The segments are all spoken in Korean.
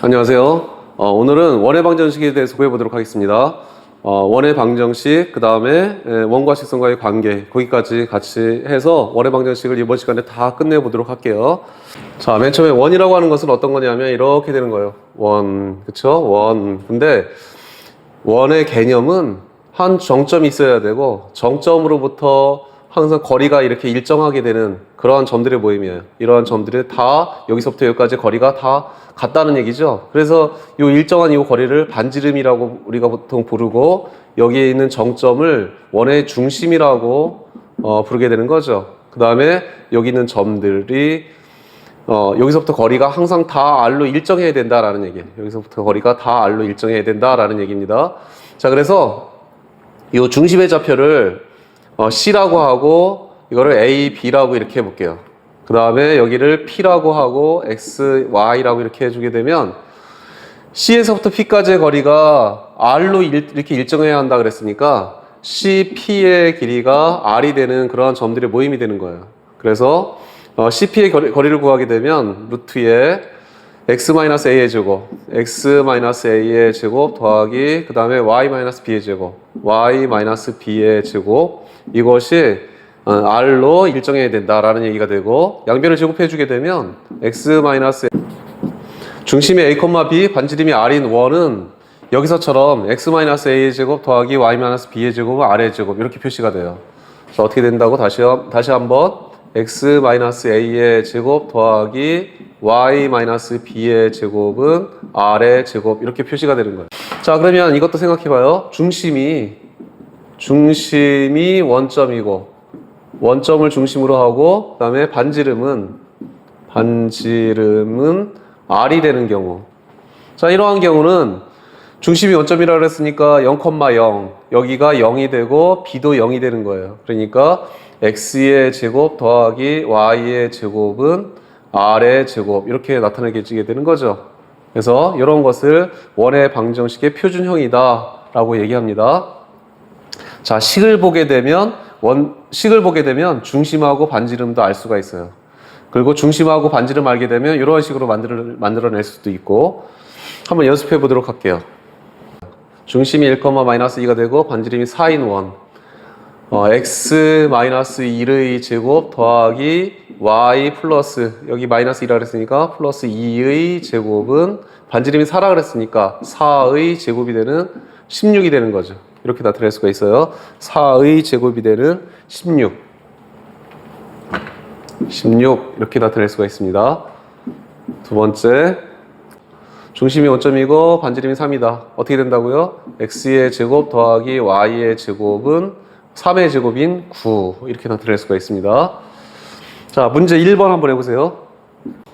안녕하세요. 오늘은 원의 방정식에 대해서 구해보도록 하겠습니다. 원의 방정식, 그 다음에 원과 직선과의 관계, 거기까지 같이 해서 원의 방정식을 이번 시간에 다 끝내보도록 할게요. 자, 맨 처음에 원이라고 하는 것은 어떤 거냐면 이렇게 되는 거예요. 원, 그쵸? 원. 근데 원의 개념은 한 정점이 있어야 되고 정점으로부터 항상 거리가 이렇게 일정하게 되는 그러한 점들의 모임이에요. 이러한 점들이 다 여기서부터 여기까지 거리가 다 같다는 얘기죠. 그래서 이 일정한 이 거리를 반지름이라고 우리가 보통 부르고 여기에 있는 정점을 원의 중심이라고 부르게 되는 거죠. 그 다음에 여기 있는 점들이 여기서부터 거리가 항상 다 R로 일정해야 된다라는 얘기예요. 여기서부터 거리가 다 R로 일정해야 된다라는 얘기입니다. 자, 그래서 이 중심의 좌표를 C라고 하고 이거를 A, B라고 이렇게 해볼게요. 그 다음에 여기를 P라고 하고 X, Y라고 이렇게 해주게 되면 C에서부터 P까지의 거리가 R로 이렇게 일정해야 한다 그랬으니까 C, P의 길이가 R이 되는 그러한 점들의 모임이 되는 거예요. 그래서 CP의 거리를 구하게 되면 루트에 x-a의 제곱, x-a의 제곱 더하기 그 다음에 y-b의 제곱, y-b의 제곱 이것이 r로 일정해야 된다라는 얘기가 되고 양변을 제곱해 주게 되면 x- 중심이 a, b 반지름이 r인 원은 여기서처럼 x-a의 제곱 더하기 y-b의 제곱은 r의 제곱 이렇게 표시가 돼요. 그래서 어떻게 된다고 다시 한번 x-a의 제곱 더하기 y-b의 제곱은 r의 제곱 이렇게 표시가 되는 거예요. 자, 그러면 이것도 생각해봐요. 중심이 원점이고 원점을 중심으로 하고 그 다음에 반지름은 r이 되는 경우. 자, 이러한 경우는 중심이 원점이라고 그랬으니까 0,0 여기가 0이 되고 b도 0이 되는 거예요. 그러니까 x의 제곱 더하기 y의 제곱은 r의 제곱 이렇게 나타내게 되는 거죠. 그래서 이런 것을 원의 방정식의 표준형이다 라고 얘기합니다. 자, 식을 보게 되면 중심하고 반지름도 알 수가 있어요. 그리고 중심하고 반지름 알게 되면 이런 식으로 만들어낼 수도 있고 한번 연습해 보도록 할게요. 중심이 1,-2가 되고 반지름이 4인 원 x-1의 제곱 더하기 y 플러스 여기 마이너스 2라 그랬으니까 플러스 2의 제곱은 반지름이 4라 그랬으니까 4의 제곱이 되는 16이 되는 거죠. 이렇게 나타낼 수가 있어요. 4의 제곱이 되는 16 이렇게 나타낼 수가 있습니다. 두 번째 중심이 원점이고 반지름이 3이다. 어떻게 된다고요? x의 제곱 더하기 y의 제곱은 3의 제곱인 9 이렇게 나타낼 수가 있습니다. 자, 문제 1번 한번 해보세요.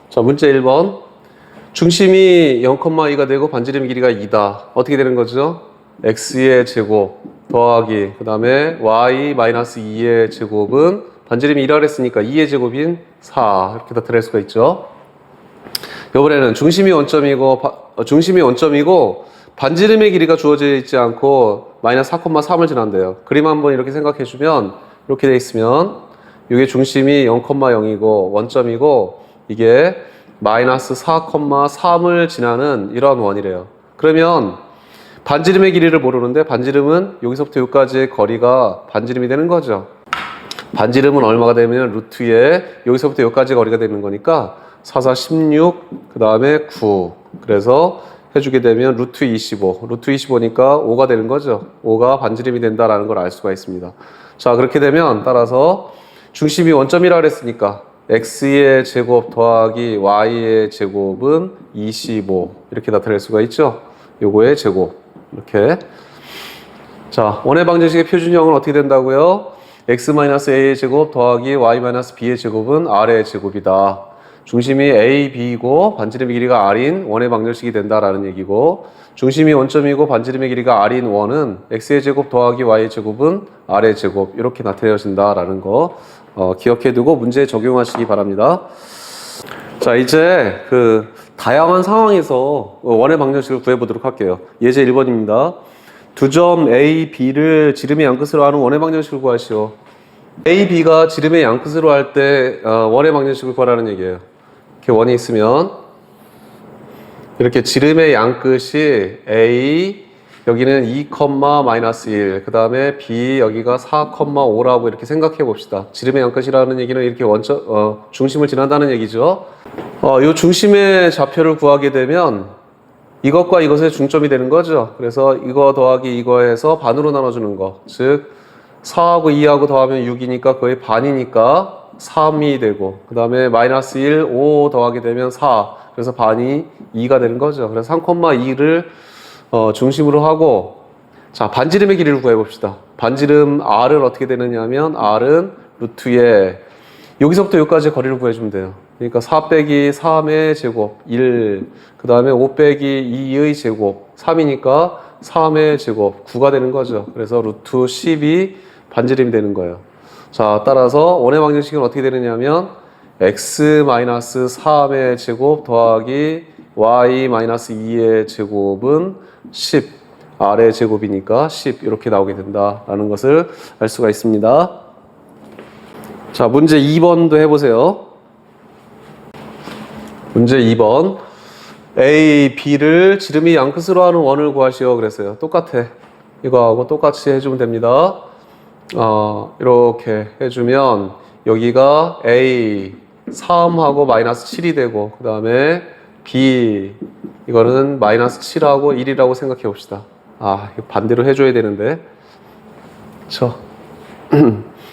자, 문제 1번 중심이 0,2가 되고 반지름 길이가 2다. 어떻게 되는 거죠? x의 제곱 더하기 그 다음에 y-2의 제곱은 반지름이 2라 그랬으니까 2의 제곱인 4 이렇게 나타낼 수가 있죠. 이번에는 중심이 원점이고 반지름의 길이가 주어져 있지 않고 마이너스 4,3을 지난대요. 그림 한번 이렇게 생각해 주면 이렇게 돼 있으면 이게 중심이 0,0이고 원점이고 이게 마이너스 4,3을 지나는 이러한 원이래요. 그러면 반지름의 길이를 모르는데 반지름은 여기서부터 여기까지의 거리가 반지름이 되는 거죠. 반지름은 얼마가 되면 루트에 여기서부터 여기까지 거리가 되는 거니까 4, 4, 16, 그 다음에 9. 그래서 해주게 되면 루트 25. 루트 25니까 5가 되는 거죠. 5가 반지름이 된다라는 걸 알 수가 있습니다. 자, 그렇게 되면 따라서 중심이 원점이라 그랬으니까 x의 제곱 더하기 y의 제곱은 25. 이렇게 나타낼 수가 있죠. 요거의 제곱. 이렇게. 자, 원의 방정식의 표준형은 어떻게 된다고요? x-a의 제곱 더하기 y-b의 제곱은 r의 제곱이다. 중심이 A, B이고 반지름의 길이가 R인 원의 방정식이 된다라는 얘기고 중심이 원점이고 반지름의 길이가 R인 원은 X의 제곱 더하기 Y의 제곱은 R의 제곱 이렇게 나타내진다라는 거 기억해두고 문제에 적용하시기 바랍니다. 자, 이제 그 다양한 상황에서 원의 방정식을 구해보도록 할게요. 예제 1번입니다. 두 점 A, B를 지름의 양끝으로 하는 원의 방정식을 구하시오. A, B가 지름의 양끝으로 할 때 원의 방정식을 구하라는 얘기예요. 이렇게 원이 있으면 이렇게 지름의 양끝이 A, 여기는 2, 마이너스 1, 그 다음에 B, 여기가 4, 5라고 이렇게 생각해 봅시다. 지름의 양끝이라는 얘기는 이렇게 중심을 지난다는 얘기죠. 이 중심의 좌표를 구하게 되면 이것과 이것의 중점이 되는 거죠. 그래서 이거 더하기 이거 해서 반으로 나눠주는 거. 즉, 4하고 2하고 더하면 6이니까 거의 반이니까 3이 되고, 그 다음에 마이너스 1, 5 더하게 되면 4. 그래서 반이 2가 되는 거죠. 그래서 3,2를 중심으로 하고, 자, 반지름의 길이를 구해봅시다. 반지름 R은 어떻게 되느냐 하면, R은 루트에, 여기서부터 여기까지 거리를 구해주면 돼요. 그러니까 4 빼기 3의 제곱, 1. 그 다음에 5 빼기 2의 제곱, 3이니까 3의 제곱, 9가 되는 거죠. 그래서 루트 10이 반지름이 되는 거예요. 자, 따라서 원의 방정식은 어떻게 되느냐 하면, x-3의 제곱 더하기 y-2의 제곱은 10, r의 제곱이니까 10 이렇게 나오게 된다라는 것을 알 수가 있습니다. 자, 문제 2번도 해보세요. 문제 2번. A, B를 지름이 양끝으로 하는 원을 구하시오 그랬어요. 똑같아. 이거하고 똑같이 해주면 됩니다. 이렇게 해주면 여기가 A 3하고 마이너스 7이 되고, 그 다음에 B 이거는 마이너스 7하고 1이라고 생각해 봅시다. 이거 반대로 해줘야 되는데, 그쵸?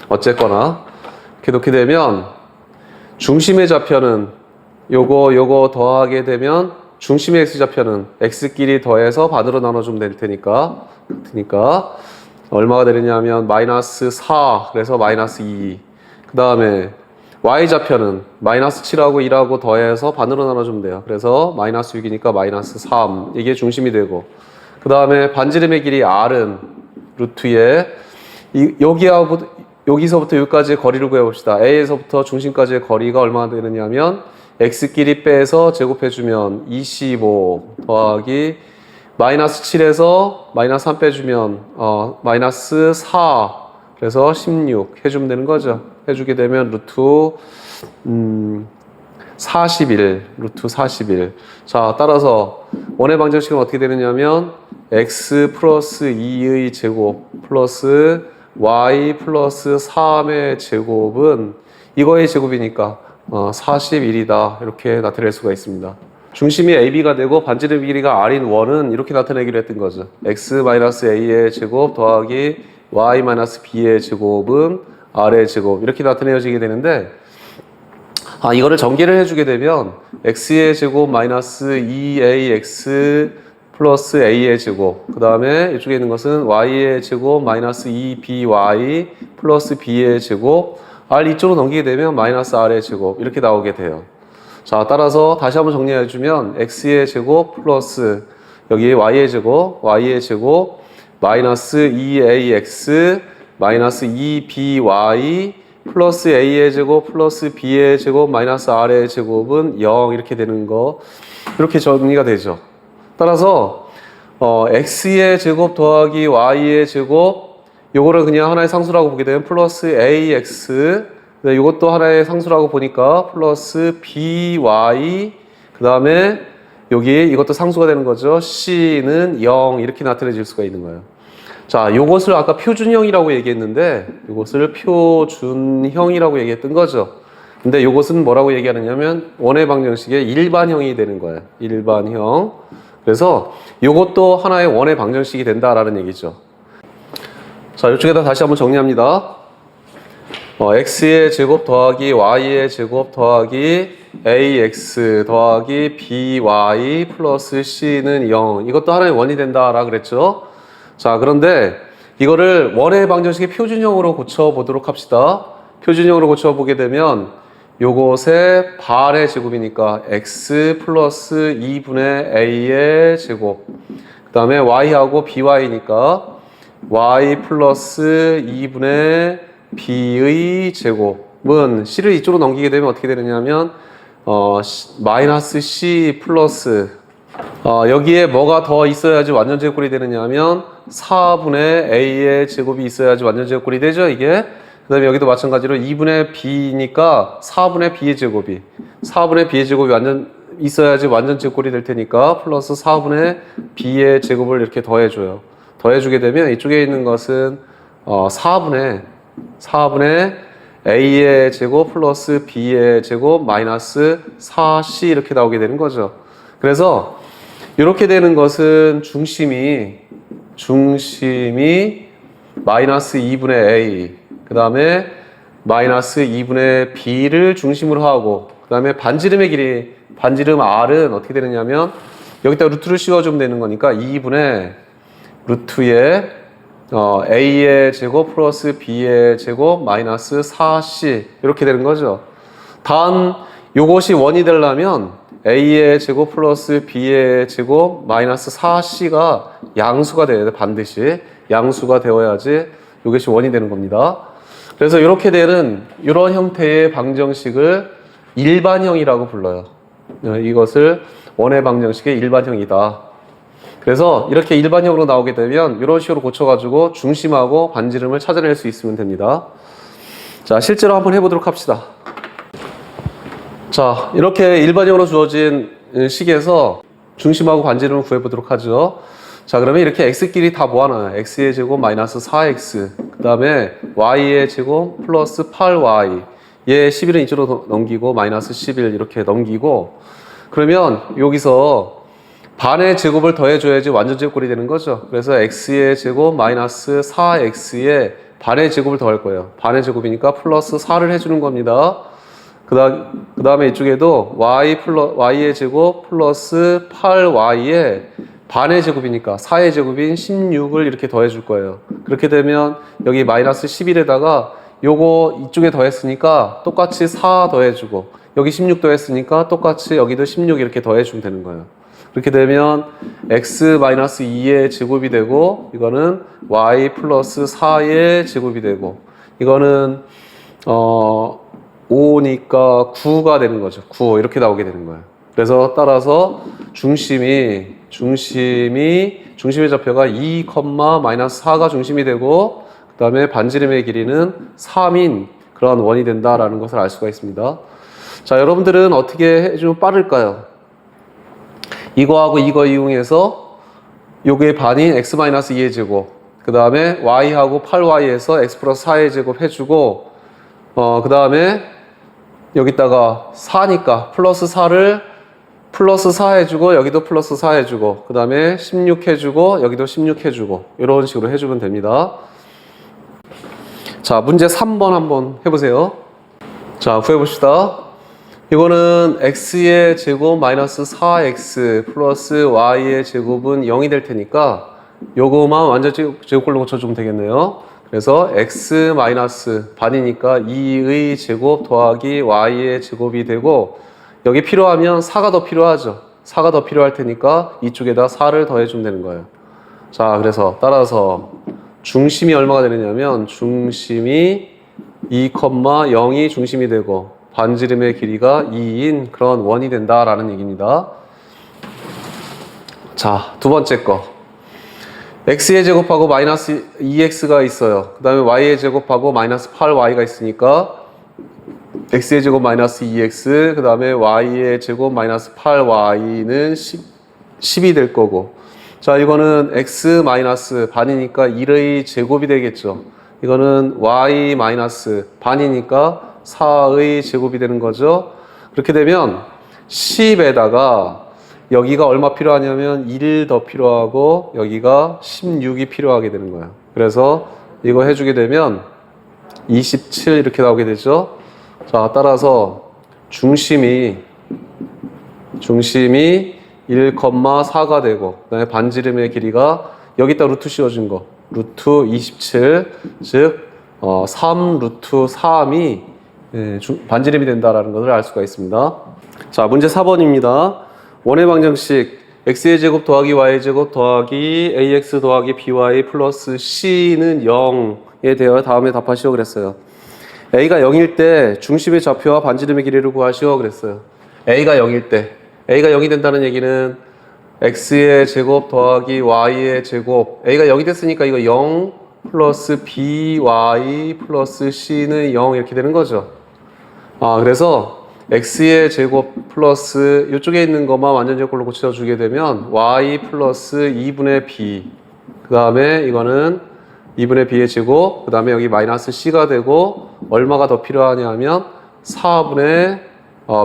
어쨌거나 이렇게 되면 중심의 좌표는 요거 더하게 되면 중심의 x좌표는 x끼리 더해서 반으로 나눠주면 될 테니까, 얼마가 되느냐 하면 마이너스 4, 그래서 마이너스 2. 그 다음에 y좌표는 마이너스 7하고 1하고 더해서 반으로 나눠주면 돼요. 그래서 마이너스 6이니까 마이너스 3. 이게 중심이 되고, 그 다음에 반지름의 길이 r은 루트에 여기서부터 여기까지 거리를 구해봅시다. A에서부터 중심까지의 거리가 얼마나 되느냐 하면 x끼리 빼서 제곱해주면 25 더하기 마이너스 7에서 마이너스 3 빼주면 마이너스 4, 그래서 16 해주면 되는 거죠. 해주게 되면 루트 41, 루트 41. 자, 따라서 원의 방정식은 어떻게 되느냐면 x 플러스 2의 제곱 플러스 y 플러스 3의 제곱은 이거의 제곱이니까 41이다 이렇게 나타낼 수가 있습니다. 중심이 AB가 되고 반지름 길이가 R인 원은 이렇게 나타내기로 했던 거죠. x-a의 제곱 더하기 y-b의 제곱은 R의 제곱 이렇게 나타내어지게 되는데, 이거를 전개를 해주게 되면 x의 제곱 마이너스 2ax 플러스 a의 제곱, 그 다음에 이쪽에 있는 것은 y의 제곱 마이너스 2by 플러스 b의 제곱, r 이쪽으로 넘기게 되면 마이너스 r의 제곱 이렇게 나오게 돼요. 자, 따라서 다시 한번 정리해주면 x의 제곱 플러스 여기 y의 제곱 마이너스 2ax 마이너스 2by 플러스 a의 제곱 플러스 b의 제곱 마이너스 r의 제곱은 0 이렇게 되는 거, 이렇게 정리가 되죠. 따라서 x의 제곱 더하기 y의 제곱, 요거를 그냥 하나의 상수라고 보게 되면 플러스 ax, 이것도 하나의 상수라고 보니까 플러스 by, 그 다음에 여기 이것도 상수가 되는 거죠. c는 0 이렇게 나타내질 수가 있는 거예요. 자, 요것을 아까 표준형이라고 얘기했는데 요것을 표준형이라고 얘기했던 거죠. 근데 요것은 뭐라고 얘기하느냐면 원의 방정식의 일반형이 되는 거예요. 일반형. 그래서 요것도 하나의 원의 방정식이 된다라는 얘기죠. 자, 이쪽에다 다시 한번 정리합니다. x의 제곱 더하기 y의 제곱 더하기 ax 더하기 by 플러스 c는 0. 이것도 하나의 원이 된다라 그랬죠. 자, 그런데 이거를 원의 방정식의 표준형으로 고쳐보도록 합시다. 표준형으로 고쳐보게 되면 요것의 발의 제곱이니까 x 플러스 2분의 a의 제곱, 그 다음에 y하고 by니까 y 플러스 2분의 b의 제곱은 c를 이쪽으로 넘기게 되면 어떻게 되느냐면 마이너스 c 플러스 여기에 뭐가 더 있어야지 완전 제곱꼴이 되느냐 하면 4분의 a의 제곱이 있어야지 완전 제곱꼴이 되죠, 이게. 그 다음에 여기도 마찬가지로 2분의 b니까 4분의 b의 제곱이 완전 있어야지 완전 제곱꼴이 될 테니까 플러스 4분의 b의 제곱을 이렇게 더해줘요. 더해주게 되면 이쪽에 있는 것은 4분의 a의 제곱 플러스 b의 제곱 마이너스 4c 이렇게 나오게 되는 거죠. 그래서 이렇게 되는 것은 중심이 마이너스 2분의 a, 그 다음에 마이너스 2분의 b를 중심으로 하고, 그 다음에 반지름의 길이, 반지름 r은 어떻게 되느냐면 여기다 루트를 씌워주면 되는 거니까 2분의 루트에 a의 제곱 플러스 b의 제곱 마이너스 4c 이렇게 되는 거죠. 단 요것이 원이 되려면 a의 제곱 플러스 b의 제곱 마이너스 4c가 양수가 돼야 돼. 반드시 양수가 되어야지 이것이 원이 되는 겁니다. 그래서 이렇게 되는 이런 형태의 방정식을 일반형이라고 불러요. 이것을 원의 방정식의 일반형이다. 그래서 이렇게 일반형으로 나오게 되면 이런 식으로 고쳐가지고 중심하고 반지름을 찾아낼 수 있으면 됩니다. 자, 실제로 한번 해보도록 합시다. 자, 이렇게 일반형으로 주어진 식에서 중심하고 반지름을 구해보도록 하죠. 자, 그러면 이렇게 x끼리 다 모아놔요. x의 제곱 마이너스 4x, 그 다음에 y의 제곱 플러스 8y, 얘 11은 이쪽으로 넘기고 마이너스 11 이렇게 넘기고, 그러면 여기서 반의 제곱을 더해줘야지 완전 제곱꼴이 되는 거죠. 그래서 x의 제곱 마이너스 4x에 반의 제곱을 더할 거예요. 반의 제곱이니까 플러스 4를 해주는 겁니다. 그 다음에 이쪽에도 y의 제곱 플러스 8y에 반의 제곱이니까 4의 제곱인 16을 이렇게 더해 줄 거예요. 그렇게 되면 여기 마이너스 11에다가 요거 이쪽에 더했으니까 똑같이 4 더해주고, 여기 16 더했으니까 똑같이 여기도 16 이렇게 더해주면 되는 거예요. 그렇게 되면 x-2의 제곱이 되고, 이거는 y 플러스 4의 제곱이 되고, 이거는 5니까 9가 되는 거죠. 9 이렇게 나오게 되는 거예요. 그래서 따라서 중심의 좌표가 2, 마이너스 4가 중심이 되고, 그 다음에 반지름의 길이는 3인 그런 원이 된다라는 것을 알 수가 있습니다. 자, 여러분들은 어떻게 해주면 빠를까요? 이거하고 이거 이용해서 요게 반인 x-2의 제곱, 그 다음에 y하고 8y에서 x 플러스 4의 제곱 해주고, 그 다음에 여기다가 4니까 플러스 4를 플러스 4 해주고, 여기도 플러스 4 해주고, 그 다음에 16 해주고, 여기도 16 해주고, 이런 식으로 해주면 됩니다. 자, 문제 3번 한번 해보세요. 자, 구해봅시다. 이거는 x의 제곱 마이너스 4x 플러스 y의 제곱은 0이 될 테니까 요거만 완전 제곱꼴로 고쳐주면 되겠네요. 그래서 x 마이너스 반이니까 2의 제곱 더하기 y의 제곱이 되고, 여기 필요하면 4가 더 필요하죠. 4가 더 필요할 테니까 이쪽에다 4를 더해주면 되는 거예요. 자, 그래서 따라서 중심이 얼마가 되느냐면 중심이 2,0이 중심이 되고 반지름의 길이가 2인 그런 원이 된다라는 얘기입니다. 자, 두 번째 거. x의 제곱하고 마이너스 2x가 있어요. 그 다음에 y의 제곱하고 마이너스 8y가 있으니까 x의 제곱 마이너스 2x, 그 다음에 y의 제곱 마이너스 8y는 10이 될 거고, 자, 이거는 x 마이너스 반이니까 1의 제곱이 되겠죠. 이거는 y 마이너스 반이니까 4의 제곱이 되는 거죠. 그렇게 되면 10에다가 여기가 얼마 필요하냐면 1 더 필요하고 여기가 16이 필요하게 되는 거예요. 그래서 이거 해주게 되면 27 이렇게 나오게 되죠. 자, 따라서 중심이 1,4가 되고, 그다음에 반지름의 길이가 여기다 루트 씌워준 거 루트 27, 즉 3 루트 3이 반지름이 된다라는 것을 알 수가 있습니다. 자, 문제 4번입니다. 원의 방정식 x의 제곱 더하기 y의 제곱 더하기 ax 더하기 by 플러스 c는 0에 대하여 다음에 답하시오 그랬어요. a가 0일 때 중심의 좌표와 반지름의 길이를 구하시오 그랬어요. a가 0일 때, a가 0이 된다는 얘기는 x의 제곱 더하기 y의 제곱, a가 0이 됐으니까 이거 0 플러스 by 플러스 c는 0 이렇게 되는 거죠. 그래서 x의 제곱 플러스 이쪽에 있는 것만 완전제 꼴로 고쳐주게 되면 y 플러스 2분의 b, 그 다음에 이거는 2분의 b의 제곱, 그 다음에 여기 마이너스 c가 되고 얼마가 더 필요하냐 하면 4분의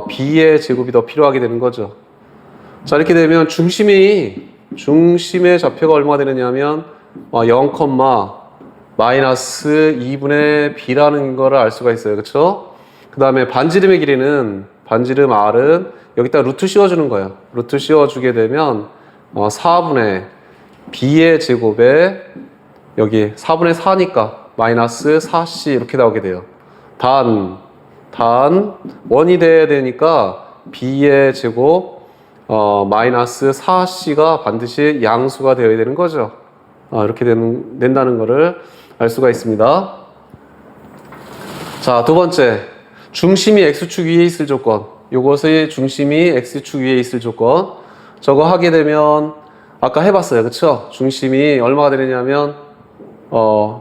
b의 제곱이 더 필요하게 되는 거죠. 자, 이렇게 되면 중심의 좌표가 얼마가 되느냐 하면 0, 마이너스 2분의 b라는 거를 알 수가 있어요. 그쵸? 그 다음에 반지름의 길이는, 반지름 r은 여기다 루트 씌워주는 거예요. 루트 씌워주게 되면 4분의 b의 제곱에 여기 4분의 4니까 마이너스 4c 이렇게 나오게 돼요. 단 1이 돼야 되니까 b의 제곱 마이너스 4c가 반드시 양수가 되어야 되는 거죠. 이렇게 된다는 거를 알 수가 있습니다. 자, 두 번째, 중심이 x축 위에 있을 조건. 요것의 중심이 x축 위에 있을 조건. 저거 하게 되면 아까 해봤어요. 그쵸? 중심이 얼마가 되느냐면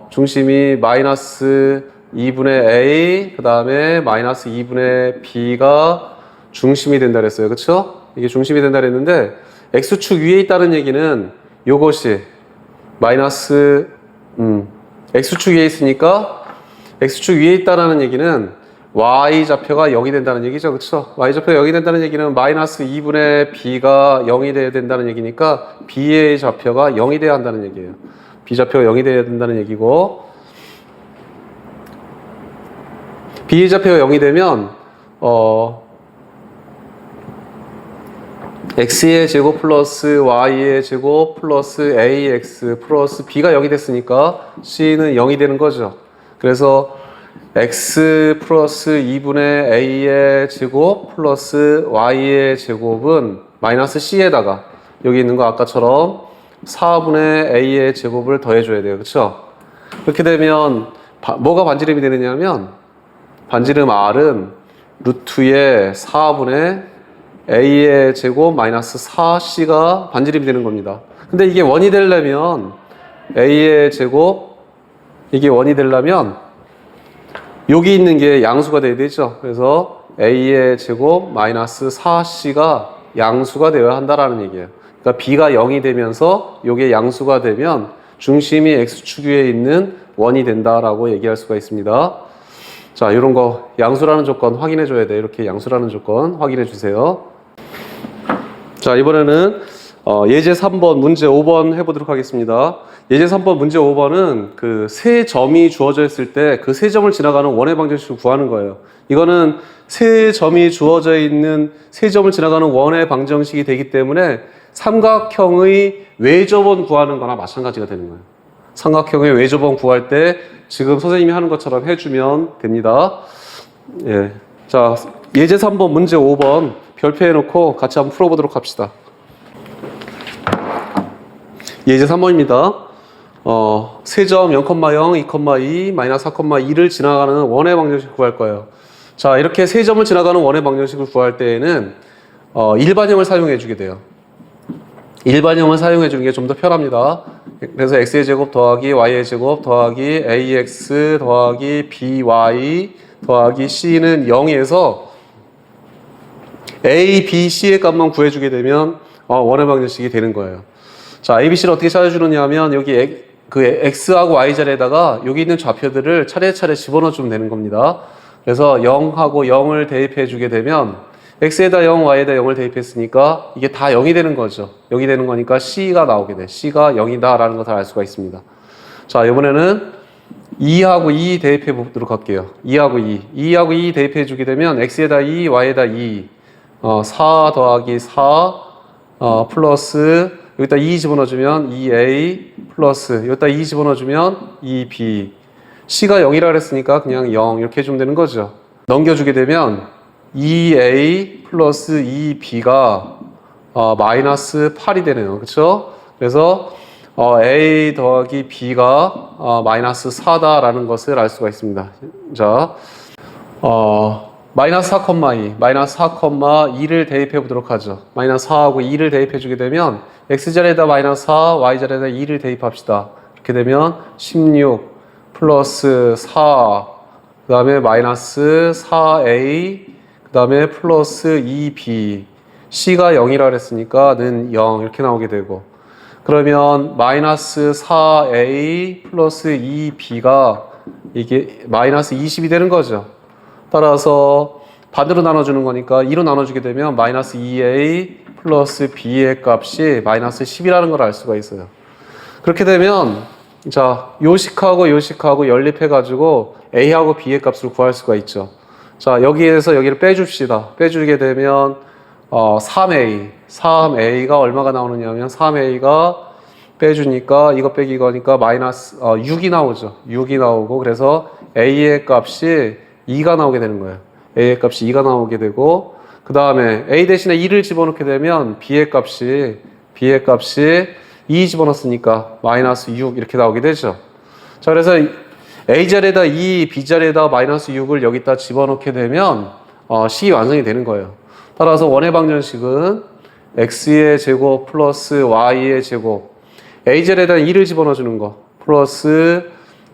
중심이 마이너스 2분의 a, 그 다음에 마이너스 2분의 b가 중심이 된다 그랬어요. 그쵸? 이게 중심이 된다 그랬는데 x축 위에 있다는 얘기는 요것이 마이너스 x축 위에 있으니까 x축 위에 있다는 얘기는 y좌표가 0이 된다는 얘기죠. 그쵸? y좌표가 0이 된다는 얘기는 마이너스 2분의 b가 0이 돼야 된다는 얘기니까 b의 좌표가 0이 돼야 한다는 얘기예요. b좌표가 0이 돼야 된다는 얘기고, b의 좌표가 0이 되면 x의 제곱 플러스 y의 제곱 플러스 ax 플러스 b가 0이 됐으니까 c는 0이 되는 거죠. 그래서 x 플러스 2분의 a의 제곱 플러스 y의 제곱은 마이너스 c에다가 여기 있는 거 아까처럼 4분의 a의 제곱을 더해줘야 돼요. 그쵸? 그렇게 되면 뭐가 반지름이 되느냐면 반지름 r은 루트의 4분의 a의 제곱 마이너스 4c가 반지름이 되는 겁니다. 근데 이게 원이 되려면 a의 제곱, 이게 원이 되려면 여기 있는 게 양수가 돼야 되죠. 그래서 a의 제곱 마이너스 4c가 양수가 되어야 한다라는 얘기예요. 그러니까 b가 0이 되면서 이게 양수가 되면 중심이 x축 위에 있는 원이 된다라고 얘기할 수가 있습니다. 자, 이런 거 양수라는 조건 확인해 줘야 돼요. 이렇게 양수라는 조건 확인해 주세요. 자, 이번에는 예제 3번 문제 5번 해보도록 하겠습니다. 예제 3번 문제 5번은 그 세 점이 주어져 있을 때 그 세 점을 지나가는 원의 방정식을 구하는 거예요. 이거는 세 점이 주어져 있는 세 점을 지나가는 원의 방정식이 되기 때문에 삼각형의 외접원 구하는 거나 마찬가지가 되는 거예요. 삼각형의 외접원 구할 때 지금 선생님이 하는 것처럼 해주면 됩니다. 예. 자, 예제 3번 문제 5번 별표해 놓고 같이 한번 풀어보도록 합시다. 예제 3번입니다. 세점 0,0, 2,2, 마이너스 4,2를 지나가는 원의 방정식을 구할 거예요. 자, 이렇게 세 점을 지나가는 원의 방정식을 구할 때에는 일반형을 사용해 주게 돼요. 일반형을 사용해 주는 게 좀 더 편합니다. 그래서 x의 제곱 더하기 y의 제곱 더하기 ax 더하기 by 더하기 c는 0에서 a, b, c의 값만 구해주게 되면 원의 방정식이 되는 거예요. 자, a, b, c를 어떻게 찾아주느냐 하면 여기 그 x하고 y 자리에다가 여기 있는 좌표들을 차례차례 집어넣어 주면 되는 겁니다. 그래서 0하고 0을 대입해 주게 되면 x에다 0, y에다 0을 대입했으니까 이게 다 0이 되는 거죠. 0이 되는 거니까 c가 나오게 돼. c가 0이다 라는 것을 알 수가 있습니다. 자, 이번에는 2하고 2 대입해 보도록 할게요. 2하고 2 대입해 주게 되면 x에다 2, y에다 2 4 더하기 4 플러스 여기다 2 집어넣어주면 2a 플러스 여기다 2 집어넣어주면 2b c가 0이라 그랬으니까 그냥 0 이렇게 해주면 되는 거죠. 넘겨주게 되면 2a 플러스 2b가 마이너스 8이 되네요. 그렇죠? 그래서 a 더하기 b가 마이너스 4다라는 것을 알 수가 있습니다. 자, 마이너스 4,2, 마이너스 4,2를 대입해 보도록 하죠. 마이너스 4하고 2를 대입해 주게 되면 x자리에다 마이너스 4, y자리에다 2를 대입합시다. 이렇게 되면 16 플러스 4, 그 다음에 마이너스 4a, 그 다음에 플러스 2b, c가 0이라 그랬으니까 는 0 이렇게 나오게 되고, 그러면 마이너스 4a 플러스 2b가 이게 마이너스 20이 되는 거죠. 따라서 반대로 나눠주는 거니까 2로 나눠주게 되면 마이너스 2a 플러스 b의 값이 마이너스 10이라는 걸 알 수가 있어요. 그렇게 되면 자, 요식하고 요식하고 연립해가지고 a하고 b의 값을 구할 수가 있죠. 자, 여기에서 여기를 빼줍시다. 빼주게 되면 3a가 얼마가 나오느냐면 3a가 빼주니까 이거 빼기 이거니까 마이너스 6이 나오죠. 6이 나오고, 그래서 a의 값이 2가 나오게 되는 거예요. a의 값이 2가 나오게 되고, 그 다음에 a 대신에 2를 집어넣게 되면 b의 값이 2 집어넣었으니까 마이너스 6 이렇게 나오게 되죠. 자, 그래서 a 자리에다 2, b 자리에다 마이너스 6을 여기다 집어넣게 되면 식이 완성이 되는 거예요. 따라서 원의 방정식은 x의 제곱 플러스 y의 제곱, a 자리에다 2를 집어넣어 주는 거 플러스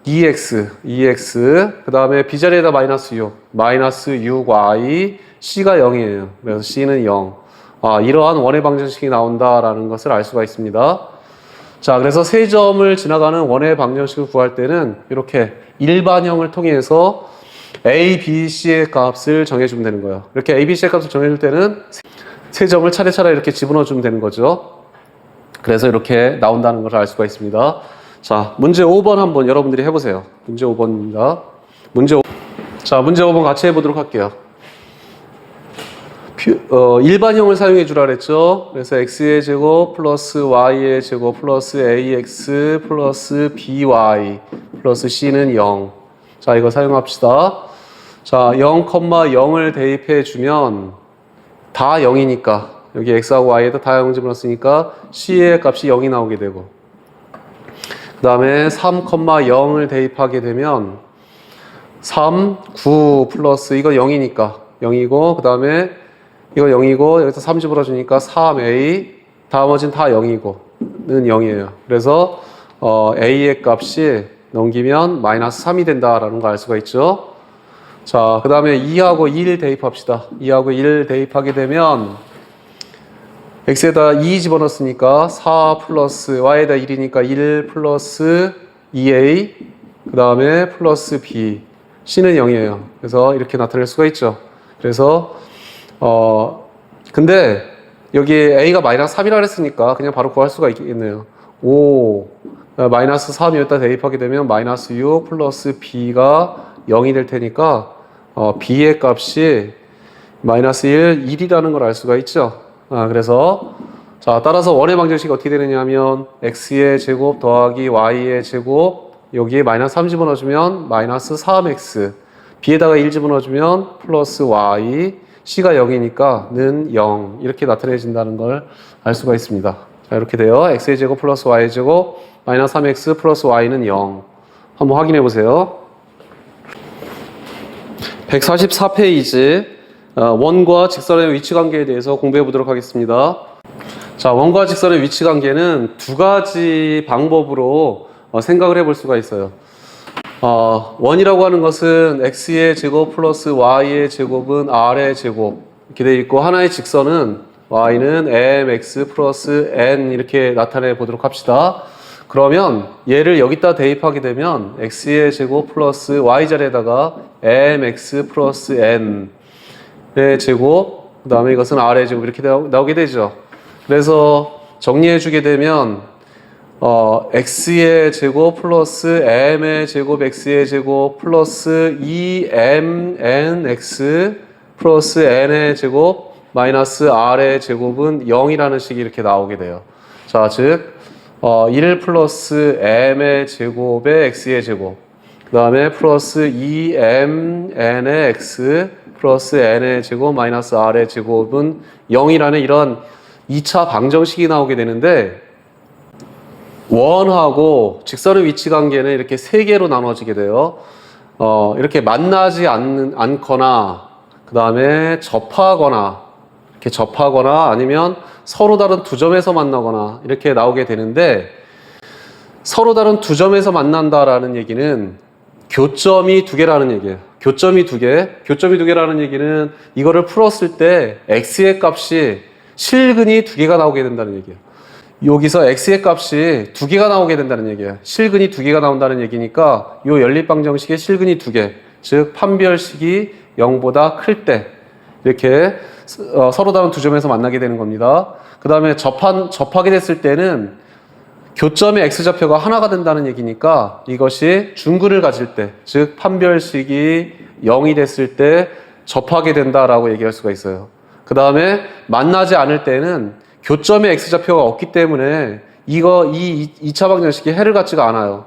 2x, 그 다음에 b 자리에다 마이너스 6y, c가 0이에요. 그래서 c는 0. 이러한 원의 방정식이 나온다라는 것을 알 수가 있습니다. 자, 그래서 세 점을 지나가는 원의 방정식을 구할 때는 이렇게 일반형을 통해서 a, b, c의 값을 정해주면 되는 거예요. 이렇게 a, b, c의 값을 정해줄 때는 세 점을 차례차례 이렇게 집어넣어주면 되는 거죠. 그래서 이렇게 나온다는 것을 알 수가 있습니다. 자, 문제 5번 한번 여러분들이 해보세요. 문제 5번입니다. 문제 5번 같이 해보도록 할게요. 일반형을 사용해 주라 그랬죠. 그래서 x의 제곱 플러스 y의 제곱 플러스 ax 플러스 by 플러스 c는 0. 자, 이거 사용합시다. 자, 0,0을 대입해 주면 다 0이니까 여기 x하고 y에다 다 0 집어넣었으니까 c의 값이 0이 나오게 되고, 그 다음에 3,0을 대입하게 되면 3, 9 플러스 이거 0이니까 0이고, 그 다음에 이거 0이고 여기서 3 집어넣어주니까 3a, 나머지는 다 0이고 는 0이에요. 그래서 a의 값이 넘기면 마이너스 3이 된다라는 거 알 수가 있죠. 자, 그 다음에 2하고 1 대입합시다. 2하고 1 대입하게 되면 x에다 2 집어넣었으니까 4 플러스 y에다 1이니까 1 플러스 2a, 그 다음에 플러스 b, c는 0이에요. 그래서 이렇게 나타낼 수가 있죠. 그래서 근데 여기 a가 마이너스 3이라 그랬으니까 그냥 바로 구할 수가 있겠네요. 5 마이너스 3 여기다 대입하게 되면 마이너스 6 플러스 b가 0이 될 테니까 b의 값이 마이너스 1이라는 걸 알 수가 있죠. 그래서 자, 따라서 원의 방정식이 어떻게 되느냐 하면 x의 제곱 더하기 y의 제곱, 여기에 마이너스 3 집어넣어주면 마이너스 3x, b에다가 1 집어넣어주면 플러스 y, c가 0이니까 는 0 이렇게 나타내진다는 걸 알 수가 있습니다. 자, 이렇게 돼요. x의 제곱 플러스 y의 제곱 마이너스 3x 플러스 y는 0. 한번 확인해 보세요. 144페이지 원과 직선의 위치관계에 대해서 공부해 보도록 하겠습니다. 자, 원과 직선의 위치관계는 두 가지 방법으로 생각을 해볼 수가 있어요. 원이라고 하는 것은 x의 제곱 플러스 y의 제곱은 r의 제곱 이렇게 되어 있고, 하나의 직선은 y는 mx 플러스 n 이렇게 나타내 보도록 합시다. 그러면 얘를 여기다 대입하게 되면 x의 제곱 플러스 y 자리에다가 mx 플러스 n의 제곱, 그 다음에 이것은 r의 제곱 이렇게 나오게 되죠. 그래서 정리해 주게 되면 x의 제곱 플러스 m의 제곱 x의 제곱 플러스 2mnx 플러스 n의 제곱 마이너스 r의 제곱은 0이라는 식이 이렇게 나오게 돼요. 자, 즉 1 플러스 m의 제곱에 x의 제곱, 그 다음에 플러스 2mn의 x 플러스 n의 제곱 마이너스 r의 제곱은 0이라는 이런 2차 방정식이 나오게 되는데, 원하고 직선의 위치 관계는 이렇게 세 개로 나눠지게 돼요. 이렇게 만나지 않거나, 그 다음에 이렇게 접하거나 아니면 서로 다른 두 점에서 만나거나 이렇게 나오게 되는데, 서로 다른 두 점에서 만난다라는 얘기는 교점이 두 개라는 얘기예요. 교점이 두 개. 교점이 두 개라는 얘기는 이거를 풀었을 때 x의 값이 실근이 두 개가 나오게 된다는 얘기예요. 여기서 x의 값이 두 개가 나오게 된다는 얘기예요. 실근이 두 개가 나온다는 얘기니까 이 연립방정식의 실근이 두 개, 즉 판별식이 0보다 클 때 이렇게 서로 다른 두 점에서 만나게 되는 겁니다. 그 다음에 접하게 됐을 때는 교점의 x좌표가 하나가 된다는 얘기니까 이것이 중근을 가질 때, 즉 판별식이 0이 됐을 때 접하게 된다라고 얘기할 수가 있어요. 그 다음에 만나지 않을 때는 교점의 x좌표가 없기 때문에 이 2차 방정식이 해를 갖지가 않아요.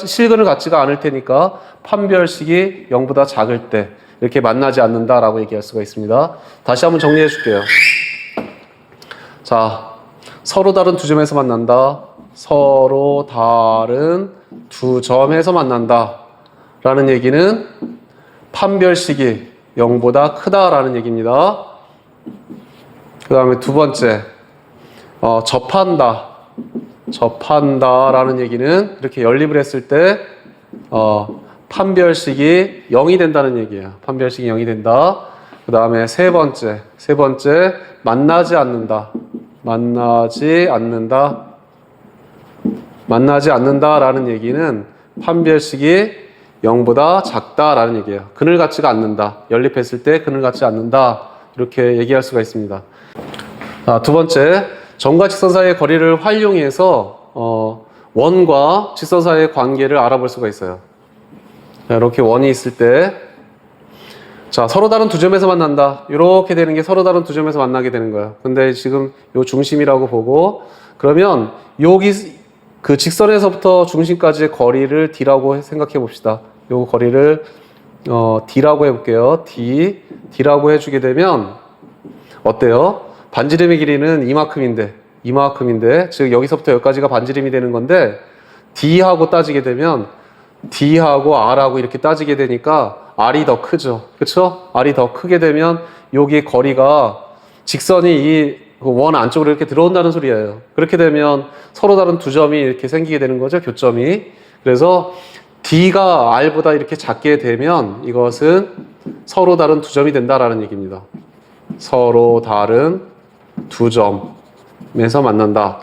실근을 갖지가 않을 테니까 판별식이 0보다 작을 때 이렇게 만나지 않는다라고 얘기할 수가 있습니다. 다시 한번 정리해 줄게요. 자, 서로 다른 두 점에서 만난다. 서로 다른 두 점에서 만난다. 라는 얘기는 판별식이 0보다 크다라는 얘기입니다. 그 다음에 두 번째, 접한다 라는 얘기는 이렇게 연립을 했을 때 판별식이 0이 된다는 얘기예요. 판별식이 0이 된다. 그 다음에 세 번째 만나지 않는다 라는 얘기는 판별식이 0보다 작다라는 얘기예요. 근을 갖지가 않는다. 연립했을 때 근을 갖지 않는다. 이렇게 얘기할 수가 있습니다. 두 번째, 점과 직선 사이의 거리를 활용해서 원과 직선 사이의 관계를 알아볼 수가 있어요. 이렇게 원이 있을 때, 자, 서로 다른 두 점에서 만난다. 이렇게 되는 게 서로 다른 두 점에서 만나게 되는 거예요. 근데 지금 요 중심이라고 보고, 그러면 여기 그 직선에서부터 중심까지의 거리를 D라고 생각해 봅시다. 요 거리를 D라고 해볼게요. D라고 해주게 되면 어때요? 반지름의 길이는 이만큼인데, 즉 여기서부터 여기까지가 반지름이 되는 건데 D하고 따지게 되면 D하고 R하고 이렇게 따지게 되니까 R이 더 크죠. 그쵸? R이 더 크게 되면 여기 거리가 직선이 이 원 안쪽으로 이렇게 들어온다는 소리예요. 그렇게 되면 서로 다른 두 점이 이렇게 생기게 되는 거죠. 교점이. 그래서 D가 R보다 이렇게 작게 되면 이것은 서로 다른 두 점이 된다라는 얘기입니다. 서로 다른 두 점에서 만난다.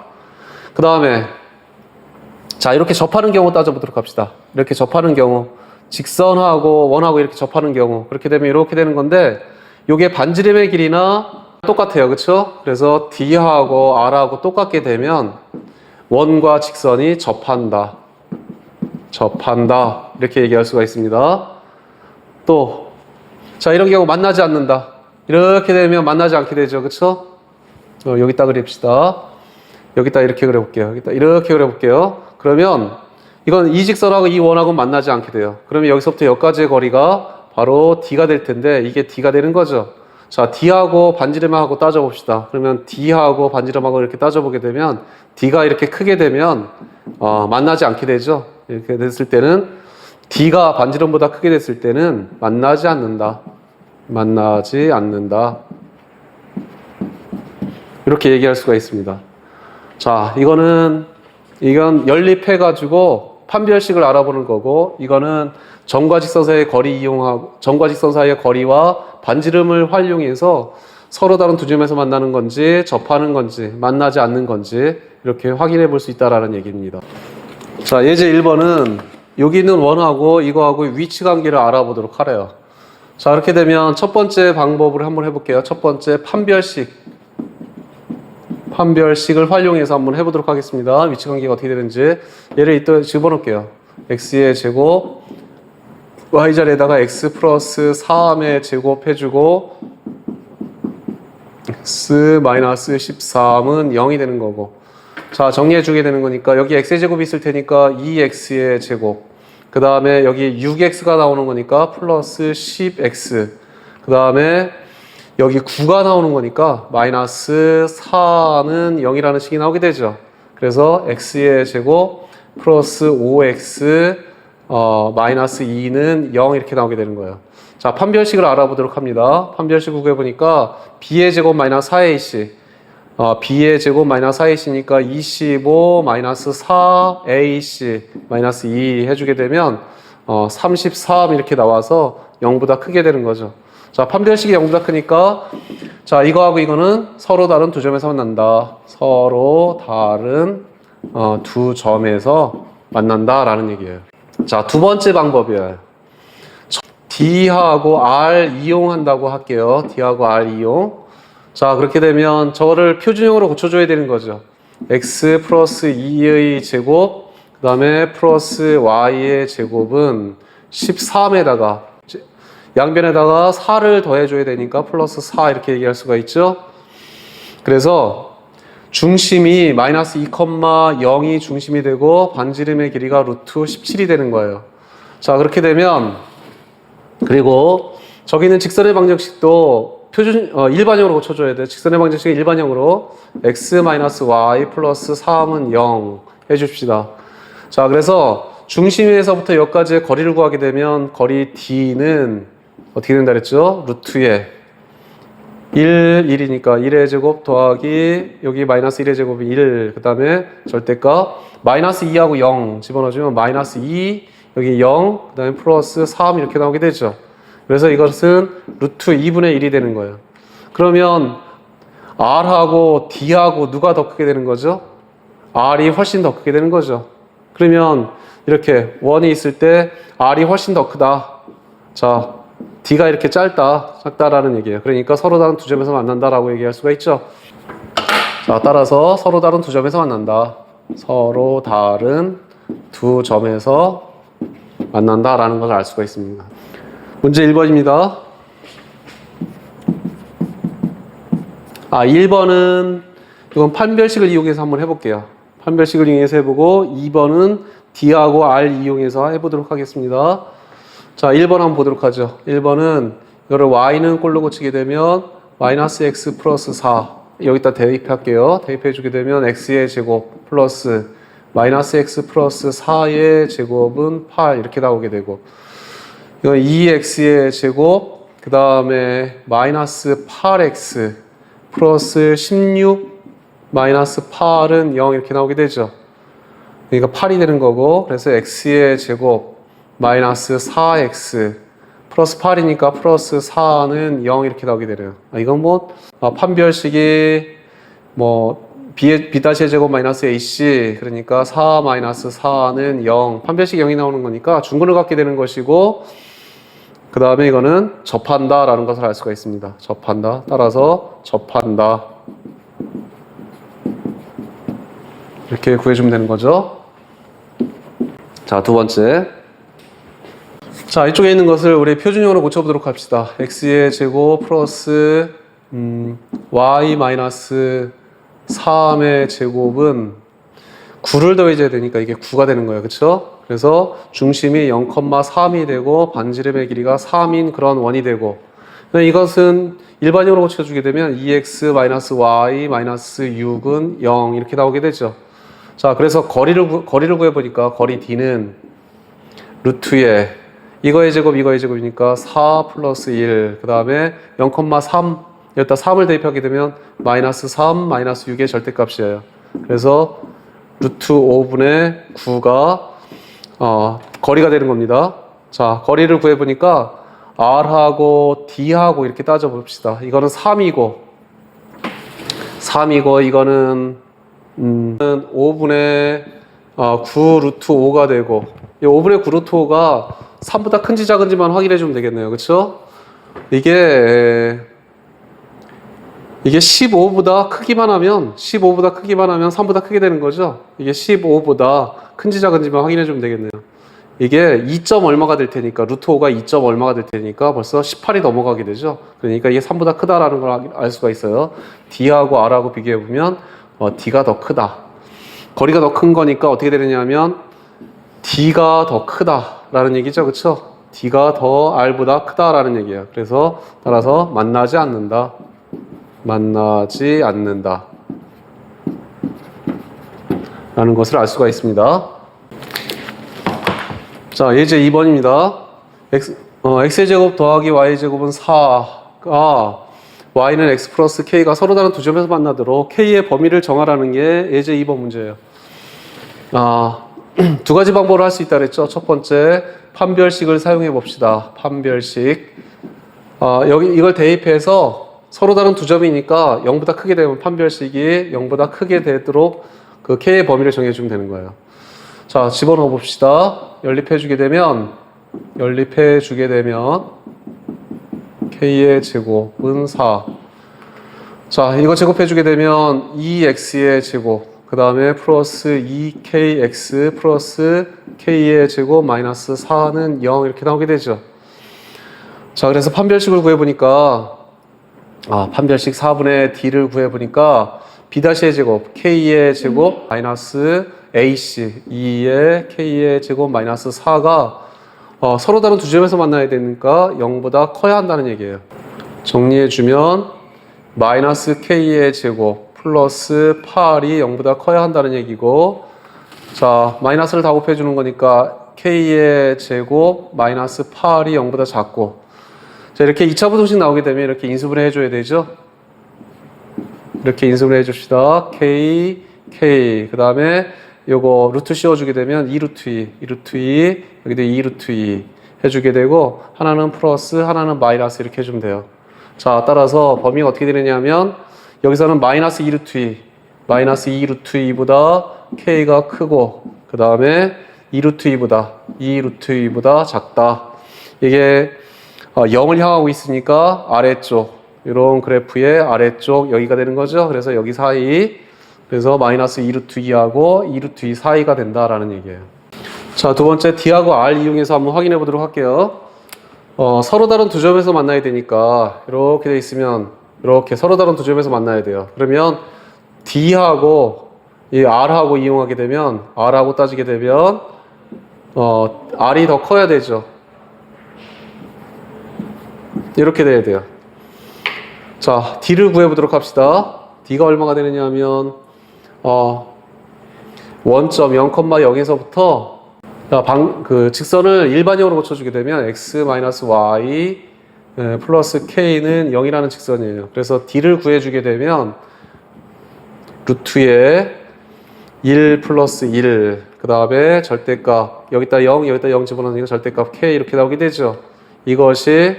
그 다음에 자, 이렇게 접하는 경우 따져보도록 합시다. 이렇게 접하는 경우, 직선하고 원하고 이렇게 접하는 경우, 그렇게 되면 이렇게 되는 건데 이게 반지름의 길이나 똑같아요. 그쵸? 그래서 D하고 R하고 똑같게 되면 원과 직선이 접한다. 이렇게 얘기할 수가 있습니다. 또, 자, 이런 경우 만나지 않는다. 이렇게 되면 만나지 않게 되죠. 그쵸? 여기다 그립시다. 여기다 이렇게 그려볼게요. 여기다 이렇게 그려볼게요. 그러면 이건 이 직선하고 이 원하고 만나지 않게 돼요. 그러면 여기서부터 여기까지의 거리가 바로 D가 될 텐데 이게 D가 되는 거죠. 자, D하고 반지름하고 따져봅시다. 그러면 D하고 반지름하고 이렇게 따져보게 되면 D가 이렇게 크게 되면 만나지 않게 되죠. 이렇게 됐을 때는 D가 반지름보다 크게 됐을 때는 만나지 않는다. 이렇게 얘기할 수가 있습니다. 자, 이건 연립해가지고 판별식을 알아보는 거고, 이거는 점과 직선 사이의 점과 직선 사이의 거리와 반지름을 활용해서 서로 다른 두 점에서 만나는 건지, 접하는 건지, 만나지 않는 건지, 이렇게 확인해 볼 수 있다라는 얘기입니다. 자, 예제 1번은 여기 있는 원하고 이거하고 위치 관계를 알아보도록 하래요. 자, 이렇게 되면 첫 번째 방법을 한번 해볼게요. 첫 번째 판별식을 활용해서 한번 해보도록 하겠습니다. 위치 관계가 어떻게 되는지. 얘를 이따 집어넣을게요. x의 제곱, y자리에다가 x 플러스 3의 제곱 해주고, x 마이너스 13은 0이 되는 거고. 자, 정리해주게 되는 거니까 여기 x의 제곱이 있을 테니까 2x의 제곱. 그 다음에 여기 6x가 나오는 거니까 플러스 10x. 그 다음에 여기 9가 나오는 거니까 마이너스 4는 0이라는 식이 나오게 되죠. 그래서 x의 제곱 플러스 5x 마이너스 2는 0 이렇게 나오게 되는 거예요. 자, 판별식을 알아보도록 합니다. 판별식 구해보니까 b의 제곱 마이너스 4ac b의 제곱 마이너스 4ac니까 25 마이너스 4ac 마이너스 2 해주게 되면 33 이렇게 나와서 0보다 크게 되는 거죠. 자, 판별식이 0보다 크니까 자, 이거하고 이거는 서로 다른 두 점에서 만난다. 서로 다른 두 점에서 만난다라는 얘기예요. 자, 두 번째 방법이에요. D하고 R 이용한다고 할게요. D하고 R 이용. 자, 그렇게 되면 저거를 표준형으로 고쳐줘야 되는 거죠. X 플러스 2의 제곱, 그 다음에 플러스 Y의 제곱은 13에다가 양변에다가 4를 더해줘야 되니까 플러스 4 이렇게 얘기할 수가 있죠. 그래서 중심이 마이너스 2,0이 중심이 되고 반지름의 길이가 루트 17이 되는 거예요. 자, 그렇게 되면 그리고 저기는 직선의 방정식도 일반형으로 고쳐줘야 돼. 직선의 방정식은 일반형으로 x-y 플러스 3은 0 해줍시다. 자, 그래서 중심에서부터 여기까지의 거리를 구하게 되면 거리 d는 어떻게 된다 그랬죠? 루트에 1이니까 1의 제곱 더하기 여기 마이너스 1의 제곱이 1, 그 다음에 절대값 마이너스 2하고 0 집어넣어주면 마이너스 2, 여기 0, 그 다음에 플러스 3 이렇게 나오게 되죠. 그래서 이것은 루트 2분의 1이 되는 거예요. 그러면 R하고 D하고 누가 더 크게 되는 거죠? R이 훨씬 더 크게 되는 거죠. 그러면 이렇게 원이 있을 때 R이 훨씬 더 크다. 자, D가 이렇게 작다라는 얘기예요. 그러니까 서로 다른 두 점에서 만난다라고 얘기할 수가 있죠. 자, 따라서 서로 다른 두 점에서 만난다. 서로 다른 두 점에서 만난다라는 것을 알 수가 있습니다. 문제 1번입니다. 1번은 이건 판별식을 이용해서 한번 해볼게요. 판별식을 이용해서 해보고 2번은 D하고 R 이용해서 해보도록 하겠습니다. 자, 1번 한번 보도록 하죠. 1번은 이거를 Y는 꼴로 고치게 되면 마이너스 X 플러스 4 여기다 대입할게요. 대입해주게 되면 X의 제곱 플러스 마이너스 X 플러스 4의 제곱은 8 이렇게 나오게 되고 이건 2X의 제곱 그 다음에 마이너스 8X 플러스 16 마이너스 8은 0 이렇게 나오게 되죠. 그러니까 8이 되는 거고 그래서 X의 제곱 마이너스 4X 플러스 8이니까 플러스 4는 0 이렇게 나오게 되네요. 이건 판별식이 B-의 제곱 마이너스 AC 그러니까 4 마이너스 4는 0 판별식 0이 나오는 거니까 중근을 갖게 되는 것이고 그 다음에 이거는 접한다 라는 것을 알 수가 있습니다. 접한다. 따라서 접한다. 이렇게 구해주면 되는 거죠. 자, 두 번째. 자, 이쪽에 있는 것을 우리 표준형으로 고쳐보도록 합시다. x의 제곱 플러스 y 마이너스 3의 제곱은 9를 더해줘야 되니까 이게 9가 되는 거예요. 그쵸? 그래서 중심이 0,3이 되고 반지름의 길이가 3인 그런 원이 되고 이것은 일반형으로 고쳐주게 되면 2x-y-6은 0 이렇게 나오게 되죠. 자, 그래서 거리를 구해보니까 거리 d는 루트에 이거의 제곱이니까 4 플러스 1 그 다음에 0,3 여기다 3을 대입하게 되면 마이너스 3 마이너스 6의 절대값이에요. 그래서 루트 5분의 9가 거리가 되는 겁니다. 자, 거리를 구해보니까 R하고 D하고 이렇게 따져봅시다. 이거는 3이고 이거는 5분의 9 루트 5가 되고 이 5분의 9 루트 5가 3보다 큰지 작은지만 확인해 주면 되겠네요. 그렇죠? 이게 15보다 크기만 하면 3보다 크게 되는 거죠. 이게 15보다 큰지 작은지만 확인해 주면 되겠네요. 이게 2점 얼마가 될 테니까 루트 5가 2점 얼마가 될 테니까 벌써 18이 넘어가게 되죠. 그러니까 이게 3보다 크다라는 걸 알 수가 있어요. D하고 R하고 비교해 보면 D가 더 크다. 거리가 더 큰 거니까 어떻게 되느냐면 D가 더 크다라는 얘기죠. 그렇죠? D가 더 R보다 크다라는 얘기예요. 그래서 따라서 만나지 않는다 라는 것을 알 수가 있습니다. 자, 예제 2번입니다. x의 제곱 더하기 y의 제곱은 4가 y는 x 플러스 k가 서로 다른 두 점에서 만나도록 k의 범위를 정하라는 게 예제 2번 문제예요. 두 가지 방법으로 할 수 있다 그랬죠. 첫 번째, 판별식을 사용해 봅시다. 판별식. 여기 이걸 대입해서 서로 다른 두 점이니까 0보다 크게 되면 판별식이 0보다 크게 되도록 그 k의 범위를 정해주면 되는 거예요. 자, 집어넣어 봅시다. 연립해 주게 되면 k의 제곱은 4. 자, 이거 제곱해 주게 되면 2x의 제곱, 그 다음에 플러스 2kx 플러스 k의 제곱 마이너스 4는 0 이렇게 나오게 되죠. 자, 그래서 판별식을 구해보니까 판별식 4분의 d를 구해보니까 b-의 제곱, k의 제곱 마이너스 ac 2의 k의 제곱 마이너스 4가 서로 다른 두 점에서 만나야 되니까 0보다 커야 한다는 얘기예요. 정리해주면 마이너스 k의 제곱 플러스 8이 0보다 커야 한다는 얘기고, 자, 마이너스를 다 곱해주는 거니까 k의 제곱 마이너스 8이 0보다 작고, 자, 이렇게 2차 부등식 나오게 되면 이렇게 인수분해 해줘야 되죠. 이렇게 인수분해 해줍시다. k, 그 다음에 요거 루트 씌워주게 되면 2루트 2, 여기도 2루트 2 해주게 되고, 하나는 플러스, 하나는 마이너스 이렇게 해주면 돼요. 자, 따라서 범위가 어떻게 되느냐 하면 여기서는 마이너스 2루트 2보다 k가 크고, 그 다음에 2루트 2보다 작다. 이게 0을 향하고 있으니까 아래쪽, 이런 그래프의 아래쪽 여기가 되는 거죠. 그래서 여기 사이, 그래서 마이너스 2루트 2하고 2루트 2 사이가 된다라는 얘기예요. 자, 두 번째 D하고 R 이용해서 한번 확인해 보도록 할게요. 서로 다른 두 점에서 만나야 되니까 이렇게 돼 있으면 이렇게 서로 다른 두 점에서 만나야 돼요. 그러면 D하고 이 R하고 이용하게 되면, R하고 따지게 되면 R이 더 커야 되죠. 이렇게 돼야 돼요. 자, D를 구해보도록 합시다. D가 얼마가 되느냐 하면 원점 0,0에서부터 그 직선을 일반형으로 고쳐주게 되면 x-y 플러스 k는 0이라는 직선이에요. 그래서 D를 구해주게 되면 루트에 1 플러스 1, 그 다음에 절대값, 여기다 0 집어넣으니까 절대값 k 이렇게 나오게 되죠. 이것이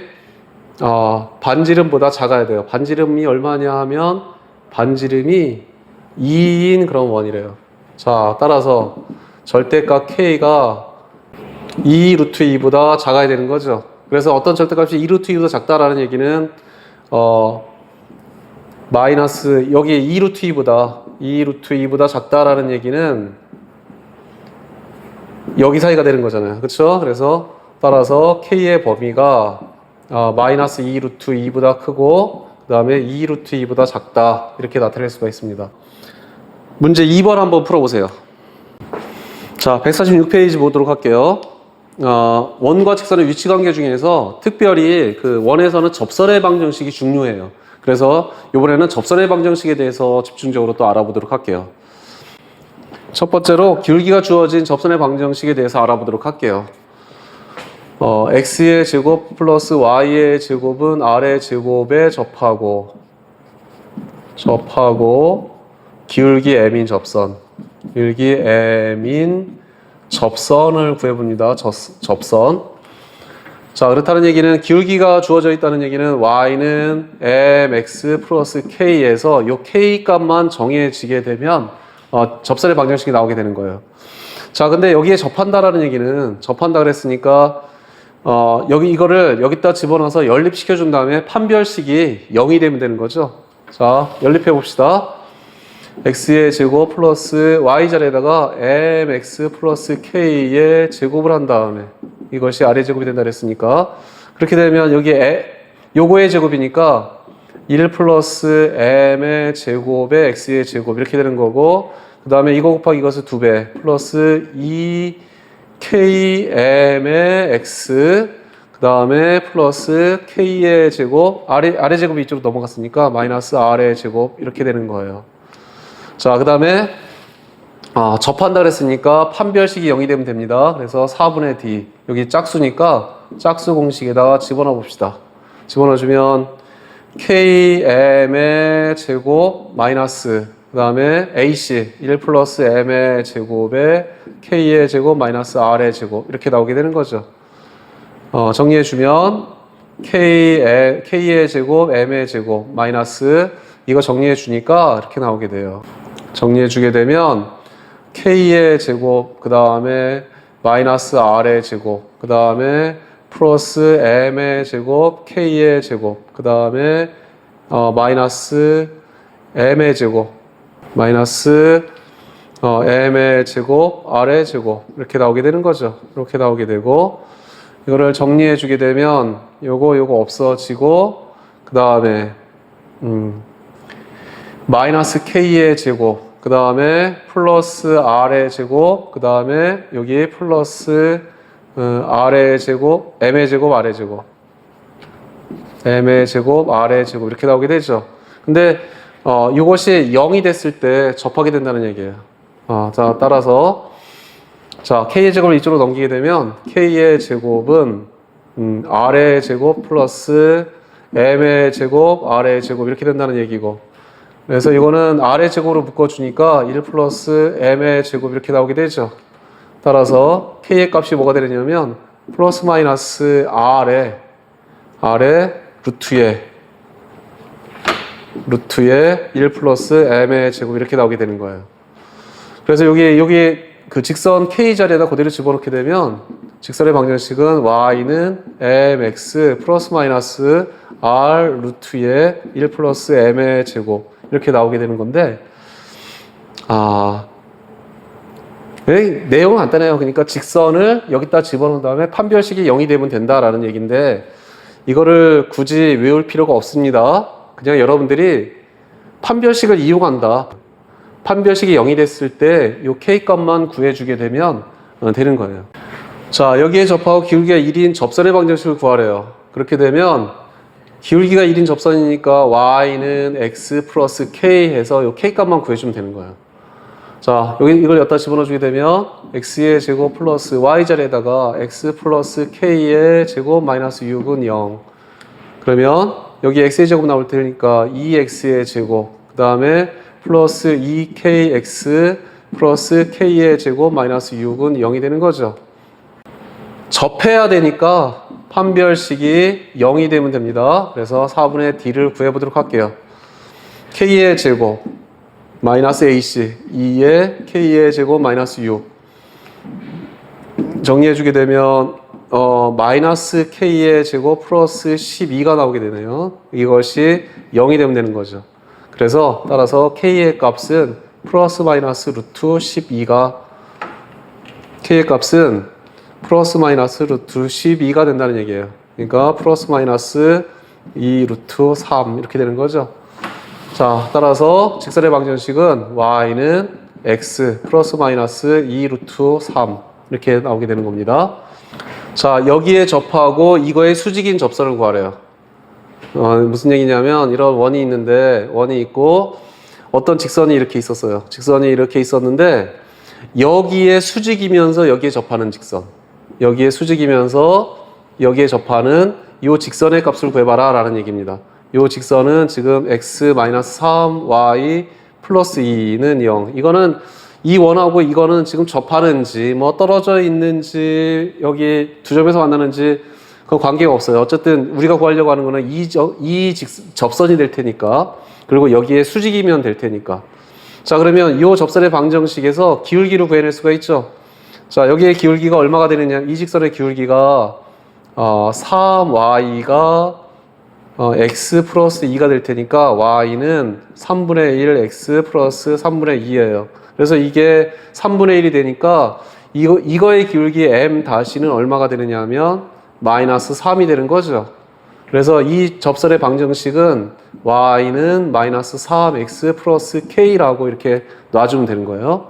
반지름보다 작아야 돼요. 반지름이 얼마냐 하면 반지름이 2인 그런 원이래요. 자, 따라서 절대값 k가 2 루트 2보다 작아야 되는 거죠. 그래서 어떤 절대값이 2 루트 2보다 작다라는 얘기는 마이너스 여기 2 루트 2보다 작다라는 얘기는 여기 사이가 되는 거잖아요. 그렇죠? 그래서 따라서 k의 범위가 마이너스 2 루트 2보다 크고, 그 다음에 2 루트 2보다 작다, 이렇게 나타낼 수가 있습니다. 문제 2번 한번 풀어보세요. 자, 146페이지 보도록 할게요. 원과 직선의 위치관계 중에서 특별히 그 원에서는 접선의 방정식이 중요해요. 그래서 이번에는 접선의 방정식에 대해서 집중적으로 또 알아보도록 할게요. 첫 번째로 기울기가 주어진 접선의 방정식에 대해서 알아보도록 할게요. x의 제곱 플러스 y의 제곱은 r의 제곱에 접하고 기울기 m인 접선, 접선을 구해봅니다. 접선. 자, 그렇다는 얘기는 기울기가 주어져 있다는 얘기는 y는 mx 플러스 k에서 이 k 값만 정해지게 되면 접선의 방정식이 나오게 되는 거예요. 자, 근데 여기에 접한다라는 얘기는, 접한다 그랬으니까 여기 이거를 여기다 집어넣어서 연립시켜 준 다음에 판별식이 0이 되면 되는 거죠. 자, 연립해 봅시다. x의 제곱 플러스 y 자리에다가 mx 플러스 k의 제곱을 한 다음에 이것이 r의 제곱이 된다 그랬으니까, 그렇게 되면 여기에 요거의 제곱이니까 1 플러스 m의 제곱에 x의 제곱 이렇게 되는 거고, 그 다음에 이거 곱하기 이것을 2배 플러스 2km의 x, 그 다음에 플러스 k의 제곱, r의 제곱이 이쪽으로 넘어갔으니까 마이너스 r의 제곱 이렇게 되는 거예요. 자, 그 다음에 접한다 그랬으니까 판별식이 0이 되면 됩니다. 그래서 4분의 d, 여기 짝수니까 짝수 공식에다가 집어넣어 봅시다. 집어넣어 주면 km의 제곱 마이너스, 그 다음에 ac 1 플러스 m의 제곱에 k의 제곱 마이너스 r의 제곱 이렇게 나오게 되는 거죠. 정리해주면 K의 제곱, M의 제곱, 마이너스 이거 정리해주니까 이렇게 나오게 돼요. 정리해주게 되면 K의 제곱, 그 다음에 마이너스 R의 제곱, 그 다음에 플러스 M의 제곱, K의 제곱, 그 다음에 마이너스 M의 제곱, 마이너스 M의 제곱, R의 제곱 이렇게 나오게 되는 거죠. 이렇게 나오게 되고 이거를 정리해 주게 되면 요거 없어지고 그 다음에 마이너스 K의 제곱, 그 다음에 플러스 R의 제곱, 그 다음에 여기 플러스 R의 제곱, M의 제곱, R의 제곱, M의 제곱, R의 제곱 이렇게 나오게 되죠. 근데 이것이 0이 됐을 때 접하게 된다는 얘기예요. 자, 따라서 자, K의 제곱을 이쪽으로 넘기게 되면 K의 제곱은 R의 제곱 플러스 M의 제곱, R의 제곱 이렇게 된다는 얘기고, 그래서 이거는 R의 제곱으로 묶어주니까 1 플러스 M의 제곱 이렇게 나오게 되죠. 따라서 K의 값이 뭐가 되느냐면 플러스 마이너스 R의 루트에 1 플러스 M의 제곱 이렇게 나오게 되는 거예요. 그래서 여기 그 직선 K 자리에다 그대로 집어넣게 되면 직선의 방정식은 Y는 MX 플러스 마이너스 R 루트에 1 플러스 M의 제곱 이렇게 나오게 되는 건데, 내용은 간단해요. 그러니까 직선을 여기다 집어넣은 다음에 판별식이 0이 되면 된다라는 얘기인데, 이거를 굳이 외울 필요가 없습니다. 그냥 여러분들이 판별식을 이용한다. 판별식이 0이 됐을 때 이 K값만 구해주게 되면 되는 거예요. 자, 여기에 접하고 기울기가 1인 접선의 방정식을 구하래요. 그렇게 되면 기울기가 1인 접선이니까 Y는 X 플러스 K 해서 이 K값만 구해주면 되는 거예요. 자, 여기 이걸 여기다 집어넣어주게 되면 X의 제곱 플러스 Y 자리에다가 X 플러스 K의 제곱 마이너스 6은 0. 그러면 여기 X의 제곱 나올 테니까 2X의 제곱, 그 다음에 플러스 2KX 플러스 K의 제곱 마이너스 6은 0이 되는 거죠. 접해야 되니까 판별식이 0이 되면 됩니다. 그래서 4분의 D를 구해보도록 할게요. K의 제곱 마이너스 AC 2의 K의 제곱 마이너스 6 정리해주게 되면 마이너스 K의 제곱 플러스 12가 나오게 되네요. 이것이 0이 되면 되는 거죠. 그래서 따라서 K의 값은 플러스 마이너스 루트 12가 K의 값은 플러스 마이너스 루트 12가 된다는 얘기예요. 그러니까 플러스 마이너스 2 루트 3 이렇게 되는 거죠. 자, 따라서 직선의 방정식은 Y는 X 플러스 마이너스 2 루트 3 이렇게 나오게 되는 겁니다. 자, 여기에 접하고 이거의 수직인 접선을 구하래요. 무슨 얘기냐면 이런 원이 있는데, 원이 있고 어떤 직선이 이렇게 있었어요. 직선이 이렇게 있었는데 여기에 수직이면서 여기에 접하는 직선, 여기에 수직이면서 여기에 접하는 이 직선의 값을 구해봐라 라는 얘기입니다. 이 직선은 지금 x-3y 플러스 2는 0. 이거는 이 원하고 이거는 지금 접하는지 뭐 떨어져 있는지 여기 두 점에서 만나는지 그 관계가 없어요. 어쨌든 우리가 구하려고 하는 거는 접선이 될 테니까, 그리고 여기에 수직이면 될 테니까. 자, 그러면 이 접선의 방정식에서 기울기를 구해낼 수가 있죠. 자, 여기에 기울기가 얼마가 되느냐, 이 직선의 기울기가 3y가 x 플러스 2가 될 테니까 y는 3분의 1 x 플러스 3분의 2예요. 그래서 이게 3분의 1이 되니까 이거의 기울기 m 다시는 얼마가 되느냐 하면 마이너스 3이 되는 거죠. 그래서 이 접선의 방정식은 y는 마이너스 3x 플러스 k라고 이렇게 놔주면 되는 거예요.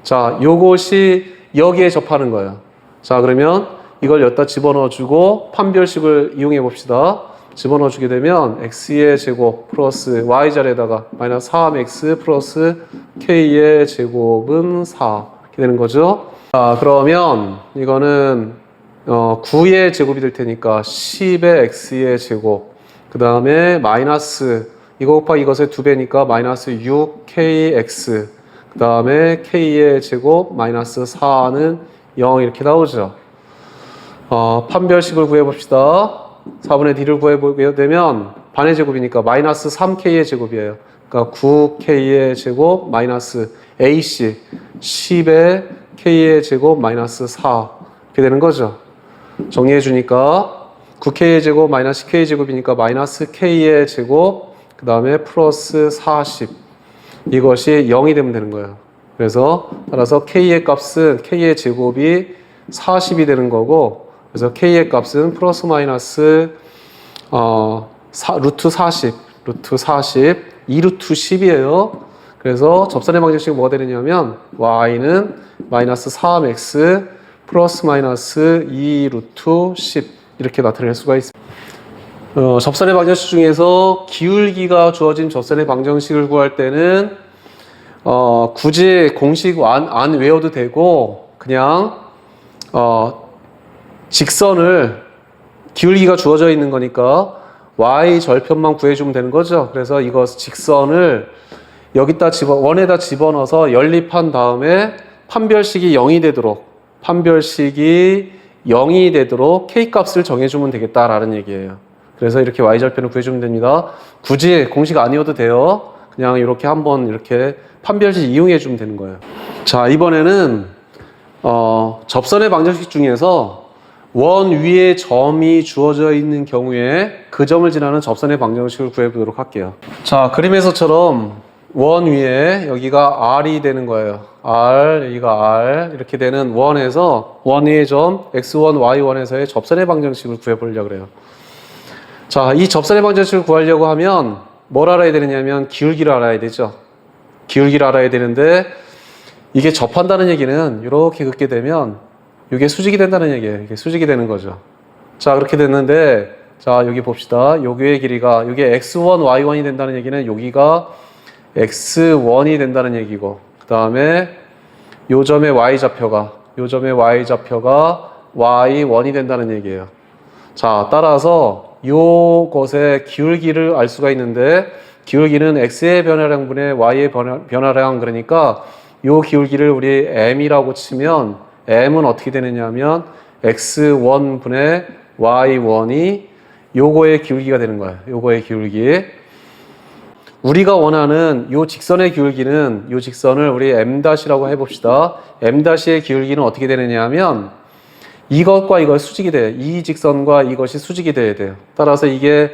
자, 요것이 여기에 접하는 거예요. 자, 그러면 이걸 여기다 집어넣어주고 판별식을 이용해 봅시다. 집어넣어주게 되면 x의 제곱 플러스 y 자리에다가 마이너스 3x 플러스 k의 제곱은 4 이렇게 되는 거죠. 자, 그러면 이거는 9의 제곱이 될 테니까 10의 x의 제곱, 그 다음에 마이너스 이거 곱하기 이것의 2배니까 마이너스 6kx, 그 다음에 k의 제곱 마이너스 4는 0 이렇게 나오죠. 판별식을 구해봅시다. 4분의 d를 구해보게 되면 반의 제곱이니까 마이너스 3k의 제곱이에요. 그러니까 9k의 제곱 마이너스 ac 10의 k의 제곱 마이너스 4 이렇게 되는 거죠. 정리해 주니까 9k의 제곱 마이너스 10k의 제곱이니까 마이너스 k의 제곱 그 다음에 플러스 40 이것이 0이 되면 되는 거예요. 그래서 따라서 k의 값은 k의 제곱이 40이 되는 거고 그래서 k의 값은 플러스 마이너스 루트 40 2루트 10이에요. 그래서 접선의 방정식이 뭐가 되느냐면 y는 마이너스 3x 플러스 마이너스 2루트 10 이렇게 나타낼 수가 있습니다. 접선의 방정식 중에서 기울기가 주어진 접선의 방정식을 구할 때는 굳이 공식 안 외워도 되고 그냥 직선을 기울기가 주어져 있는 거니까 y 절편만 구해주면 되는 거죠. 그래서 이거 직선을 여기다 원에다 집어넣어서 연립한 다음에 판별식이 0이 되도록 k 값을 정해주면 되겠다라는 얘기예요. 그래서 이렇게 y 절편을 구해주면 됩니다. 굳이 공식 아니어도 돼요. 그냥 이렇게 한번 이렇게 판별식 이용해 주면 되는 거예요. 자, 이번에는 접선의 방정식 중에서 원 위에 점이 주어져 있는 경우에 그 점을 지나는 접선의 방정식을 구해보도록 할게요. 자, 그림에서처럼 원 위에 여기가 R이 되는 거예요. 여기가 R 이렇게 되는 원에서 원 위의 점 X1, Y1에서의 접선의 방정식을 구해보려고 그래요. 자, 이 접선의 방정식을 구하려고 하면 뭘 알아야 되느냐면 기울기를 알아야 되죠. 기울기를 알아야 되는데 이게 접한다는 얘기는 이렇게 긋게 되면 이게 수직이 된다는 얘기예요. 이게 수직이 되는 거죠. 자, 그렇게 됐는데 자, 여기 봅시다. 여기의 길이가 이게 X1, Y1이 된다는 얘기는 여기가 X1이 된다는 얘기고 그 다음에 요 점의 Y좌표가 Y1이 된다는 얘기예요. 자, 따라서 요것의 기울기를 알 수가 있는데 기울기는 X의 변화량분의 Y의 변화량 그러니까 요 기울기를 우리 M이라고 치면 M은 어떻게 되느냐 하면 X1분의 Y1이 요거의 기울기가 되는 거예요. 요거의 기울기. 우리가 원하는 요 직선의 기울기는 요 직선을 우리 M-이라고 해봅시다. M-의 기울기는 어떻게 되느냐 하면 이것과 이것 수직이 돼요. 이 직선과 이것이 수직이 돼야 돼요. 따라서 이게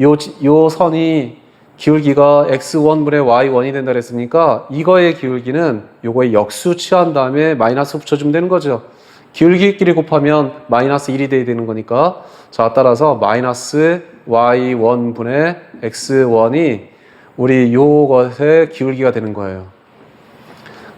요 선이 기울기가 X1분의 Y1이 된다 그랬으니까 이거의 기울기는 요거의 역수 취한 다음에 마이너스 붙여주면 되는 거죠. 기울기끼리 곱하면 마이너스 1이 돼야 되는 거니까 자, 따라서 마이너스 Y1분의 X1이 우리 요것의 기울기가 되는 거예요.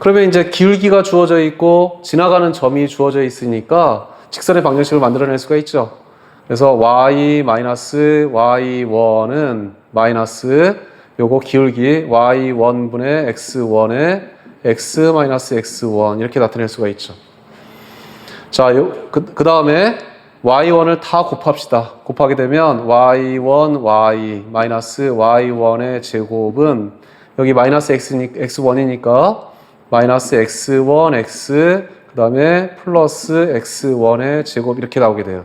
그러면 이제 기울기가 주어져 있고 지나가는 점이 주어져 있으니까 직선의 방정식을 만들어낼 수가 있죠. 그래서 Y-Y1은 마이너스 요거 기울기 Y1분의 X1의 X-X1 이렇게 나타낼 수가 있죠. 자, 그 다음에 Y1을 다 곱합시다. 곱하게 되면 Y1, Y 마이너스 Y1의 제곱은 여기 마이너스 X1이니까 마이너스 X1, X 그 다음에 플러스 X1의 제곱 이렇게 나오게 돼요.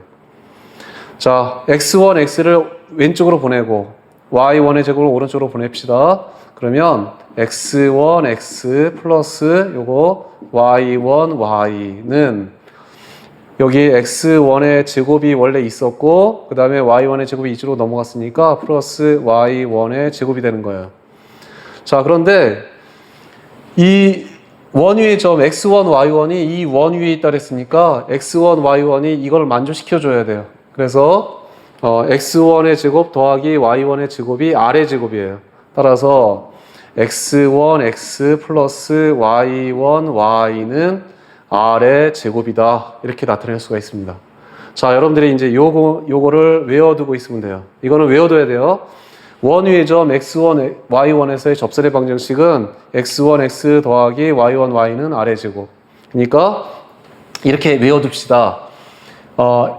자, X1, X를 왼쪽으로 보내고 Y1의 제곱을 오른쪽으로 보냅시다. 그러면 X1, X 플러스 요거 Y1, Y는 여기 X1의 제곱이 원래 있었고 그 다음에 Y1의 제곱이 이쪽으로 넘어갔으니까 플러스 Y1의 제곱이 되는 거예요. 자, 그런데 이 원위의 점 X1, Y1이 이 원 위에 있다 그랬으니까 X1, Y1이 이걸 만족시켜 줘야 돼요. 그래서 X1의 제곱 더하기 Y1의 제곱이 R의 제곱이에요. 따라서 X1, X 플러스 Y1, Y는 R의 제곱이다. 이렇게 나타낼 수가 있습니다. 자, 여러분들이 이제 요거를 외워두고 있으면 돼요. 이거는 외워둬야 돼요. 원위의 점 X1, Y1에서의 접선의 방정식은 X1, X 더하기 Y1, Y는 R의 제곱. 그러니까 이렇게 외워둡시다.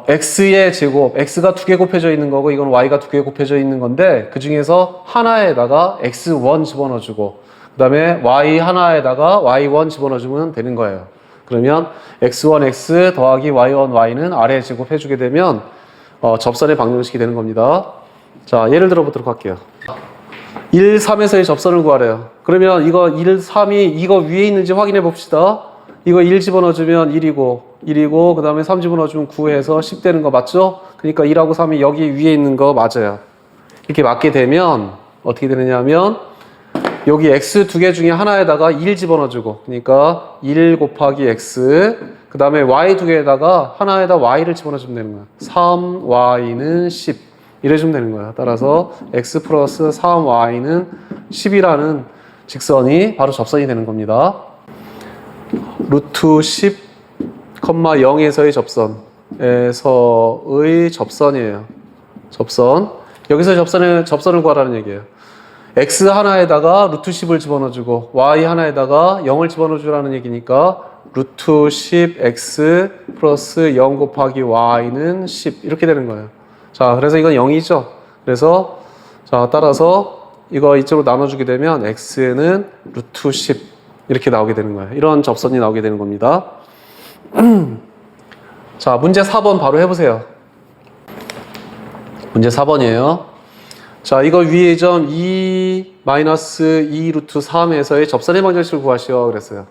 X의 제곱, X가 두 개 곱해져 있는 거고 이건 Y가 두 개 곱해져 있는 건데 그 중에서 하나에다가 X1 집어넣어주고 그 다음에 Y 하나에다가 Y1 집어넣어주면 되는 거예요. 그러면 x1x 더하기 y1y는 아래 제곱 해주게 되면 접선의 방정식이 되는 겁니다. 자, 예를 들어 보도록 할게요. 1, 3에서의 접선을 구하래요. 그러면 이거 1, 3이 이거 위에 있는지 확인해 봅시다. 이거 1 집어넣어주면 1이고 그 다음에 3 집어넣어주면 9해서 10 되는 거 맞죠? 그러니까 1하고 3이 여기 위에 있는 거 맞아요. 이렇게 맞게 되면 어떻게 되느냐 하면 여기 x 두 개 중에 하나에다가 1 집어넣어주고 그러니까 1 곱하기 x 그 다음에 y 두 개에다가 하나에다 y를 집어넣어주면 되는 거야. 3y는 10 이래주면 되는 거야. 따라서 x 플러스 3y는 10이라는 직선이 바로 접선이 되는 겁니다. 루트 10, 0에서의 접선이에요. 접선. 여기서 접선을 구하라는 얘기예요. x 하나에다가 루트 10을 집어넣어주고 y 하나에다가 0을 집어넣어주라는 얘기니까 루트 10x 플러스 0 곱하기 y는 10 이렇게 되는 거예요. 자, 그래서 이건 0이죠. 그래서 자, 따라서 이거 이쪽으로 나눠주게 되면 x는 루트 10 이렇게 나오게 되는 거예요. 이런 접선이 나오게 되는 겁니다. 자, 문제 4번 바로 해보세요. 문제 4번이에요. 자, 이거 위에 점 2 루트 3에서의 접선의 방정식을 구하시오 그랬어요.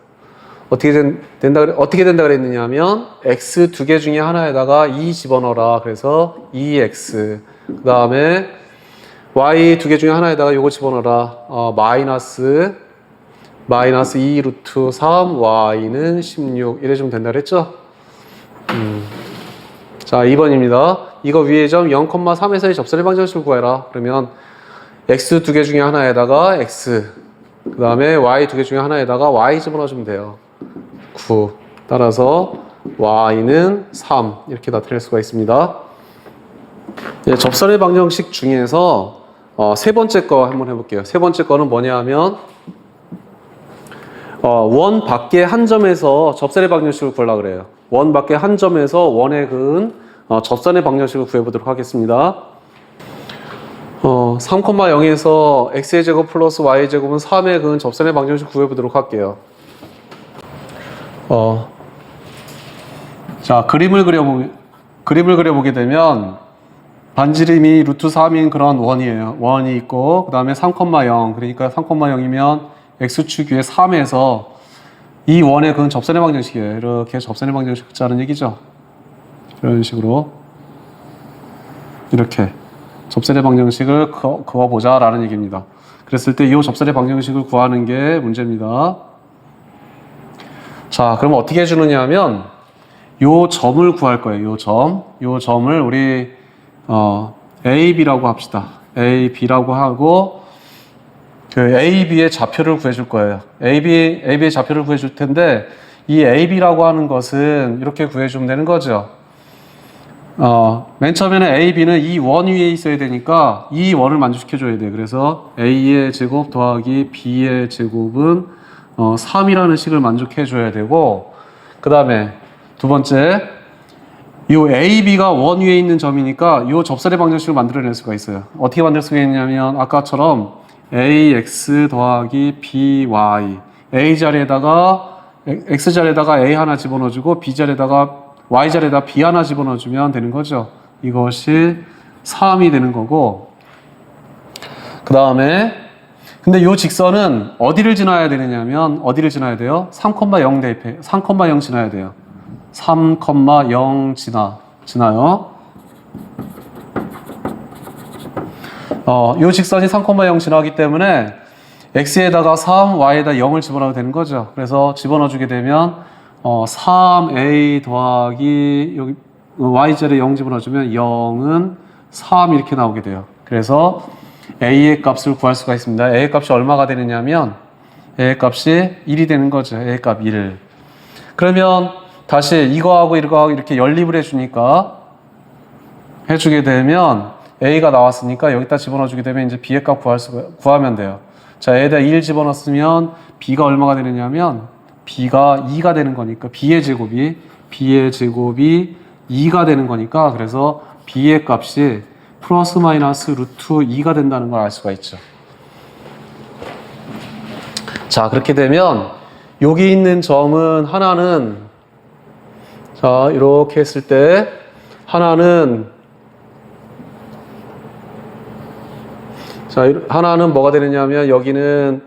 어떻게 된다 그랬느냐 하면 x 두 개 중에 하나에다가 2 집어넣어라. 그래서 2x 그 다음에 y 두 개 중에 하나에다가 요거 집어넣어라. 마이너스 2 루트 3 y는 16 이래주면 된다 그랬죠? 자, 2번입니다. 이거 위에 점 0,3에서의 접선의 방정식을 구해라. 그러면 x 두 개 중에 하나에다가 x 그 다음에 y 두 개 중에 하나에다가 y 집어넣어주면 돼요. 9 따라서 y는 3 이렇게 나타낼 수가 있습니다. 네, 접선의 방정식 중에서 세 번째 거 한번 해볼게요. 세 번째 거는 뭐냐 하면 원 밖에 한 점에서 접선의 방정식을 구하려고 그래요. 원 밖에 한 점에서 원에 그은 접선의 방정식을 구해보도록 하겠습니다. 3,0에서 x의 제곱 플러스 y의 제곱은 3에 그은 접선의 방정식을 구해보도록 할게요. 자, 그림을 그려보게 되면 반지름이 루트 3인 그런 원이에요. 원이 있고 그 다음에 3,0 그러니까 3,0이면 x축 위에 3에서 이 원에 그은 접선의 방정식이에요. 이렇게 접선의 방정식 짜는 얘기죠. 이런 식으로 이렇게 접선의 방정식을 그어보자 라는 얘기입니다. 그랬을 때 이 접선의 방정식을 구하는 게 문제입니다. 자, 그럼 어떻게 해주느냐 하면 요 점을 구할 거예요. 요 점을 우리 AB라고 합시다. AB라고 하고 그 AB의 좌표를 구해줄 거예요. AB의 좌표를 구해줄 텐데 이 AB라고 하는 것은 이렇게 구해주면 되는 거죠. 맨 처음에는 AB는 이 원 위에 있어야 되니까 이 원을 만족시켜줘야 돼요. 그래서 A의 제곱 더하기 B의 제곱은 3이라는 식을 만족해줘야 되고 그 다음에 두 번째 이 AB가 원 위에 있는 점이니까 이 접선의 방정식을 만들어낼 수가 있어요. 어떻게 만들 수가 있냐면 아까처럼 AX 더하기 BY A 자리에다가 X 자리에다가 A 하나 집어넣어주고 B 자리에다가 Y 자리에다 B 하나 집어넣어주면 되는 거죠. 이것이 3이 되는 거고 그 다음에 근데 이 직선은 어디를 지나야 되느냐면 어디를 지나야 돼요? 3,0 대입해 3,0 지나야 돼요. 3,0 지나요. 이 직선이 3,0 지나기 때문에 x에다가 3, y에다 0을 집어넣어도 되는 거죠. 그래서 집어넣어주게 되면 3a 더하기 여기 y자리에 0 집어넣어주면 0은 3 이렇게 나오게 돼요. 그래서 a의 값을 구할 수가 있습니다. a의 값이 얼마가 되느냐면 a의 값이 1이 되는 거죠. a의 값 1. 그러면 다시 이거하고 이렇게 연립을 해주게 되면 a가 나왔으니까 여기다 집어넣어주게 되면 이제 b의 값 구하면 돼요. 자, a에다 1 집어넣었으면 b가 얼마가 되느냐면 b가 2가 되는 거니까 b의 제곱이 2가 되는 거니까 그래서 b의 값이 플러스 마이너스 루트 2가 된다는 걸 알 수가 있죠. 자, 그렇게 되면 여기 있는 점은 하나는 자, 이렇게 했을 때 하나는 뭐가 되느냐면 여기는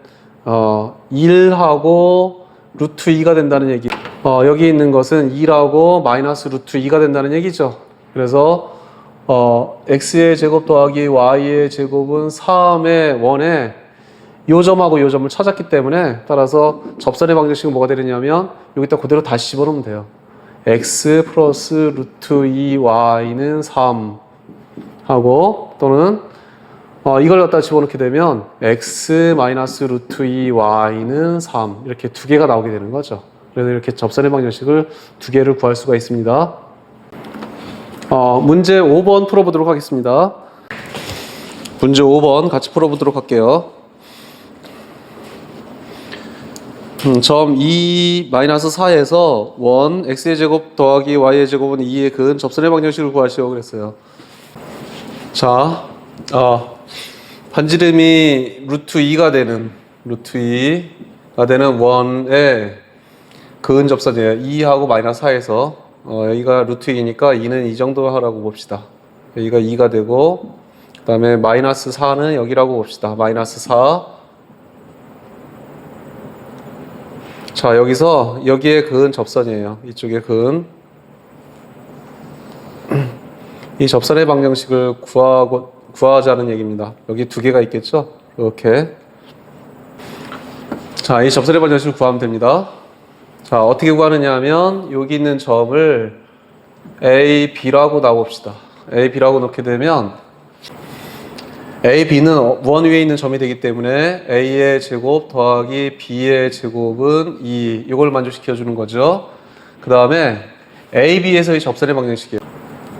1하고 루트 2가 된다는 얘기. 여기 있는 것은 2라고 마이너스 루트 2가 된다는 얘기죠. 그래서 x의 제곱 더하기 y의 제곱은 3의 1에 요 점하고 요 점을 찾았기 때문에 따라서 접선의 방정식은 뭐가 되느냐면 여기다 그대로 다시 집어넣으면 돼요. x 플러스 루트 2y는 3 하고 또는 이걸 갖다 집어넣게 되면 x 마이너스 루트 2y는 3 이렇게 두 개가 나오게 되는 거죠. 그래서 이렇게 접선의 방정식을 두 개를 구할 수가 있습니다. 문제 5번 풀어보도록 하겠습니다. 문제 5번 같이 풀어보도록 할게요. 점 2-4에서 원 x의 제곱 더하기 y의 제곱은 2의 근 접선의 방정식을 구하시오 그랬어요. 자, 반지름이 루트 2가 되는 원의 근 접선이에요. 2하고 마이너스 4에서 여기가 루트 2니까 2는 이 정도 하라고 봅시다. 여기가 2가 되고 그 다음에 마이너스 4는 여기라고 봅시다. 마이너스 4. 자, 여기서 여기에 근 접선이에요. 이쪽에 근. 이 접선의 방정식을 구하자는 얘기입니다. 여기 두 개가 있겠죠? 이렇게. 자, 이 접선의 방정식을 구하면 됩니다. 자, 어떻게 구하느냐 하면 여기 있는 점을 A, B라고 놔봅시다. A, B라고 놓게 되면 A, B는 원 위에 있는 점이 되기 때문에 A의 제곱 더하기 B의 제곱은 2 이걸 만족시켜 주는 거죠. 그 다음에 A, B에서의 접선의 방정식이에요.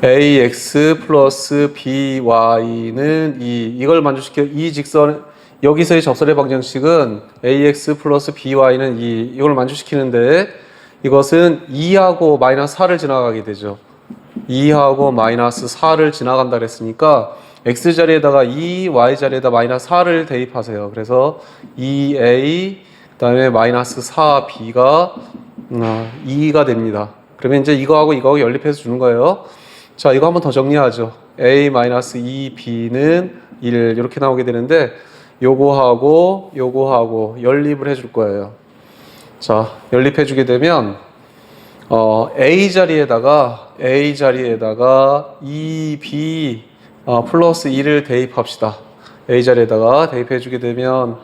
AX 플러스 BY는 2 이걸 만족시켜 이 직선 여기서의 접선의 방정식은 AX 플러스 BY는 2 이걸 만족시키는데 이것은 2하고 마이너스 4를 지나가게 되죠. 2하고 마이너스 4를 지나간다 그랬으니까 x 자리에다가 2, y 자리에다 마이너스 4를 대입하세요. 그래서 2a 그다음에 마이너스 4b가 2가 됩니다. 그러면 이제 이거하고 연립해서 주는 거예요. 자, 이거 한번 더 정리하죠. a 마이너스 2b는 1 이렇게 나오게 되는데 요거하고 연립을 해줄 거예요. 자, 연립해 주게 되면 a 자리에다가 2b 플러스 2를 대입합시다. a 자리에다가 대입해 주게 되면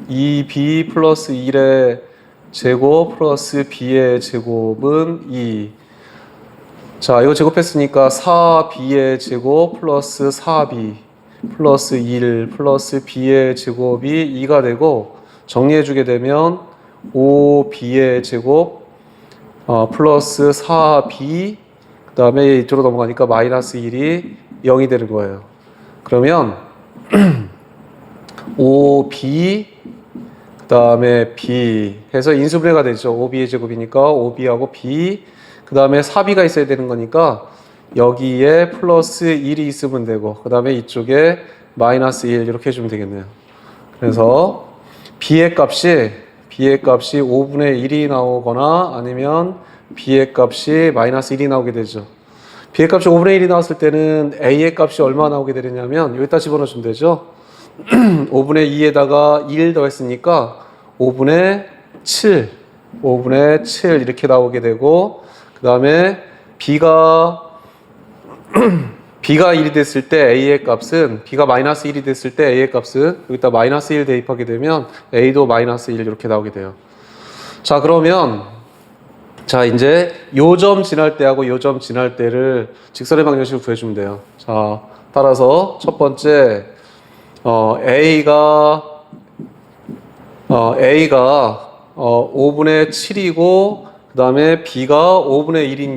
2b 플러스 1의 제곱 플러스 b의 제곱은 2. 자, 이거 제곱했으니까 4b의 제곱 플러스 4b 플러스 1 플러스 b의 제곱이 2가 되고 정리해 주게 되면 5b의 제곱 플러스 4b 그 다음에 이쪽으로 넘어가니까 마이너스 1이 0이 되는 거예요. 그러면 5b 그 다음에 b 해서 인수분해가 되죠. 5b의 제곱이니까 5b하고 b 그 다음에 4b가 있어야 되는 거니까 여기에 플러스 1이 있으면 되고 그 다음에 이쪽에 마이너스 1 이렇게 해주면 되겠네요. 그래서 b의 값이 5분의 1이 나오거나 아니면 b의 값이 마이너스 1이 나오게 되죠. b의 값이 5분의 1이 나왔을 때는 a의 값이 얼마 나오게 되느냐면 여기다 집어넣으면 되죠. 5분의 2에다가 1 더했으니까 5분의 7 이렇게 나오게 되고 그 다음에 b가 1이 됐을 때 a의 값은 b가 마이너스 1이 됐을 때 a의 값은 여기다 마이너스 1 대입하게 되면 a도 마이너스 1 이렇게 나오게 돼요. 자, 그러면 자, 이제 요 점 지날 때하고 요 점 지날 때를 직선의 방정식을 구해주면 돼요. 자, 따라서 첫 번째 A가 5분의 7이고 그 다음에 B가 5분의 1인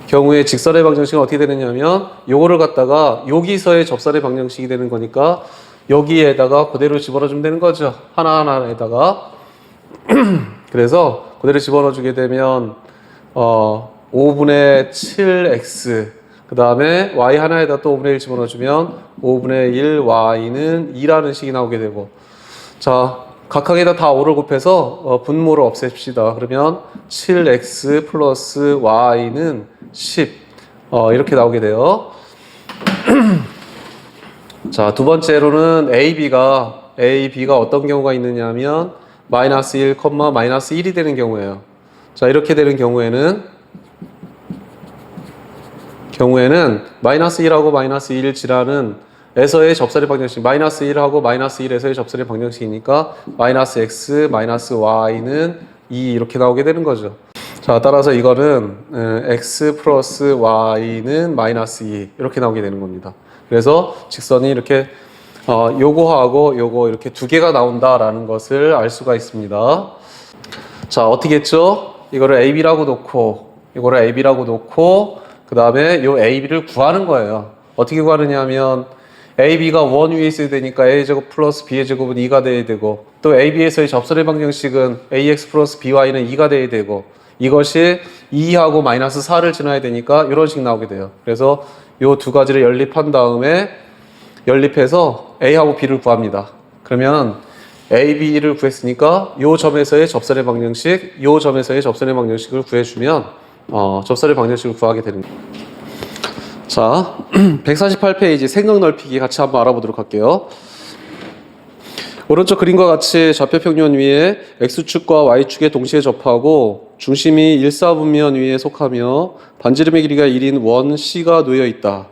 경우에 직선의 방정식은 어떻게 되느냐면 요거를 갖다가 여기서의 접선의 방정식이 되는 거니까 여기에다가 그대로 집어넣어주면 되는 거죠. 하나하나에다가 그래서 그대로 집어넣어 주게 되면 5분의 7x 그 다음에 y 하나에다 또 5분의 1 집어넣어 주면 5분의 1 y는 2라는 식이 나오게 되고 자, 각각에다 다 5를 곱해서 분모를 없앱시다. 그러면 7x 플러스 y는 10 이렇게 나오게 돼요. 자, 두 번째로는 AB가 어떤 경우가 있느냐 하면 마이너스 1, 마이너스 1이 되는 경우예요. 자, 이렇게 되는 경우에는 마이너스 1하고 마이너스 1 지라는 에서의 접선의 방정식, 마이너스 1하고 마이너스 1에서의 접선의 방정식이니까 마이너스 x, 마이너스 y는 2 이렇게 나오게 되는 거죠. 자, 따라서 이거는 x 플러스 y는 마이너스 2 이렇게 나오게 되는 겁니다. 그래서 직선이 이렇게 요거하고 요거 이렇게 두 개가 나온다라는 것을 알 수가 있습니다. 자, 어떻게 했죠? 이거를 AB라고 놓고 그 다음에 요 AB를 구하는 거예요. 어떻게 구하느냐 하면 AB가 1 위에 있어야 되니까 A제곱 플러스 B의 제곱은 2가 돼야 되고, 또 AB에서의 접선의 방정식은 AX 플러스 BY는 2가 돼야 되고, 이것이 2하고 마이너스 4를 지나야 되니까 이런 식 나오게 돼요. 그래서 요 두 가지를 연립한 다음에 연립해서 A하고 B를 구합니다. 그러면 A, B를 구했으니까 요 점에서의 접선의 방정식, 요 점에서의 접선의 방정식을 구해주면 접선의 방정식을 구하게 되는 거예요. 자, 148페이지 생각 넓히기 같이 한번 알아보도록 할게요. 오른쪽 그림과 같이 좌표평면 위에 X축과 Y축에 동시에 접하고 중심이 1사분면 위에 속하며 반지름의 길이가 1인 원 C가 놓여 있다.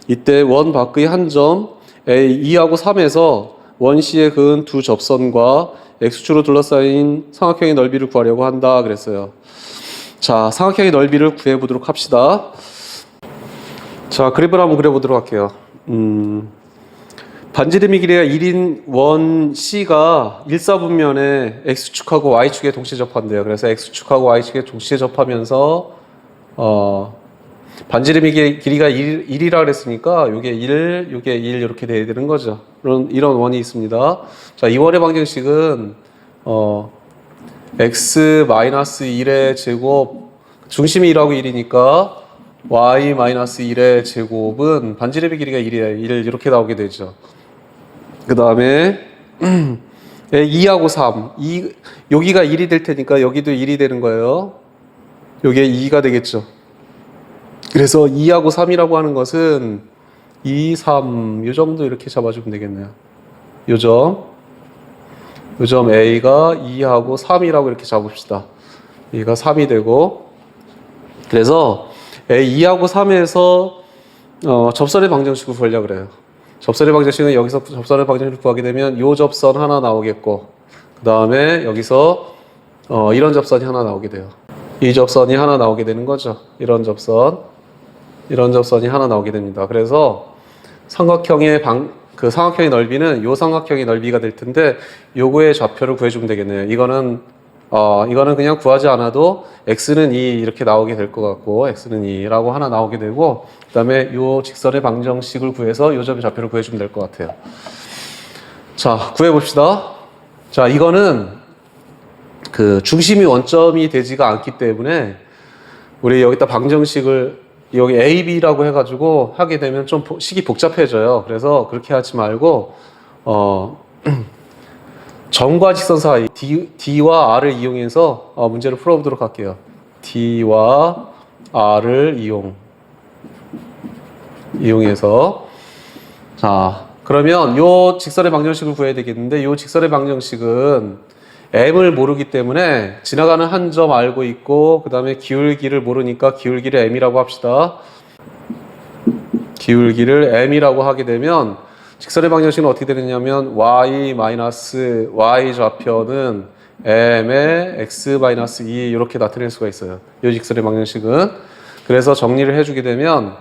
이때 원 밖의 한 점 A 2하고 3에서 원 C에 그은 두 접선과 X축으로 둘러싸인 삼각형의 넓이를 구하려고 한다 그랬어요. 자, 삼각형의 넓이를 구해보도록 합시다. 자, 그림을 한번 그려보도록 할게요. 반지름의 길이가 1인 원 C가 1사분면에 X축하고 Y축에 동시에 접한대요. 그래서 X축하고 Y축에 동시에 접하면서 반지름의 길이가 1이라 그랬으니까 요게 1, 요게 1 이렇게 돼야 되는 거죠. 이런 원이 있습니다. 자, 이 원의 방정식은 X-1의 제곱, 중심이 1하고 1이니까 Y-1의 제곱은 반지름의 길이가 1이에요. 1 이렇게 나오게 되죠. 그 다음에 2하고 3 여기가 1이 될 테니까 여기도 1이 되는 거예요. 여기에 2가 되겠죠. 그래서 2하고 3이라고 하는 것은 2, 3 요 정도 이렇게 잡아주면 되겠네요. 요 점 A가 2하고 3이라고 이렇게 잡읍시다. A가 3이 되고, 그래서 A2하고 3에서 접선의 방정식을 구하려고 그래요. 접선의 방정식은 여기서 접선의 방정식을 구하게 되면 요 접선 하나 나오겠고, 그 다음에 여기서 이런 접선이 하나 나오게 돼요. 이 접선이 하나 나오게 되는 거죠. 이런 접선이 하나 나오게 됩니다. 그래서 삼각형의 삼각형의 넓이는 요 삼각형의 넓이가 될 텐데, 요거의 좌표를 구해주면 되겠네요. 이거는 그냥 구하지 않아도 x는 2 이렇게 나오게 될 것 같고, x는 2라고 하나 나오게 되고, 그 다음에 요 직선의 방정식을 구해서 요 점의 좌표를 구해주면 될 것 같아요. 자, 구해봅시다. 자, 이거는 중심이 원점이 되지가 않기 때문에 우리 여기다 방정식을 여기 A, B라고 해가지고 하게 되면 좀 식이 복잡해져요. 그래서 그렇게 하지 말고 점과 직선 사이 D와 R을 이용해서 문제를 풀어보도록 할게요. D와 R을 이용해서, 자, 그러면 요 직선의 방정식을 구해야 되겠는데, 요 직선의 방정식은 M을 모르기 때문에 지나가는 한 점 알고 있고, 그 다음에 기울기를 모르니까 기울기를 M이라고 합시다. 기울기를 M이라고 하게 되면 직선의 방정식은 어떻게 되느냐면 Y 좌표는 M의 X-2 이렇게 나타낼 수가 있어요. 이 직선의 방정식은. 그래서 정리를 해주게 되면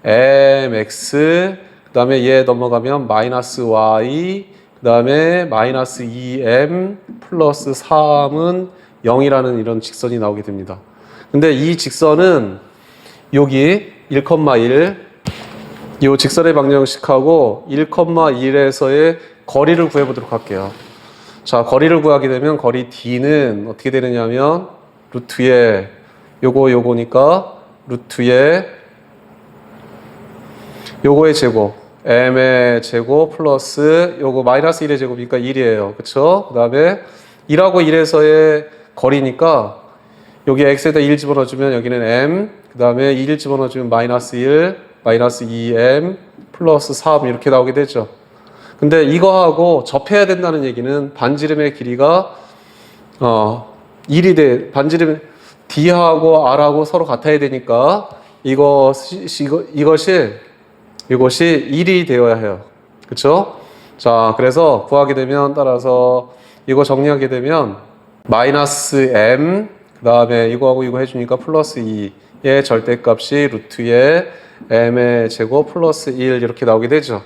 MX, 그 다음에 얘 넘어가면 -Y, 그 다음에 -2M 플러스 3은 0이라는 이런 직선이 나오게 됩니다. 근데 이 직선은 여기 1,1, 이 직선의 방정식하고 1,1에서의 거리를 구해보도록 할게요. 자, 거리를 구하게 되면 거리 D는 어떻게 되느냐면 루트에 요거니까 루트에 요거의 제곱 m의 제곱 플러스 요거 마이너스 1의 제곱이니까 1이에요. 그쵸? 그 다음에 1하고 1에서의 거리니까 여기 x에다 1 집어넣어주면 여기는 m, 그 다음에 1 집어넣어주면 마이너스 1, 마이너스 2m 플러스 3 이렇게 나오게 되죠. 근데 이거하고 접해야 된다는 얘기는 반지름의 길이가 1이 돼, 반지름 D하고 R하고 서로 같아야 되니까 이것이 1이 되어야 해요. 그쵸? 자, 그래서 구하게 되면 따라서 이거 정리하게 되면 마이너스 m, 그 다음에 이거하고 이거 해주니까 플러스 2의 절대값이 루트의 m의 제곱 플러스 1 이렇게 나오게 되죠.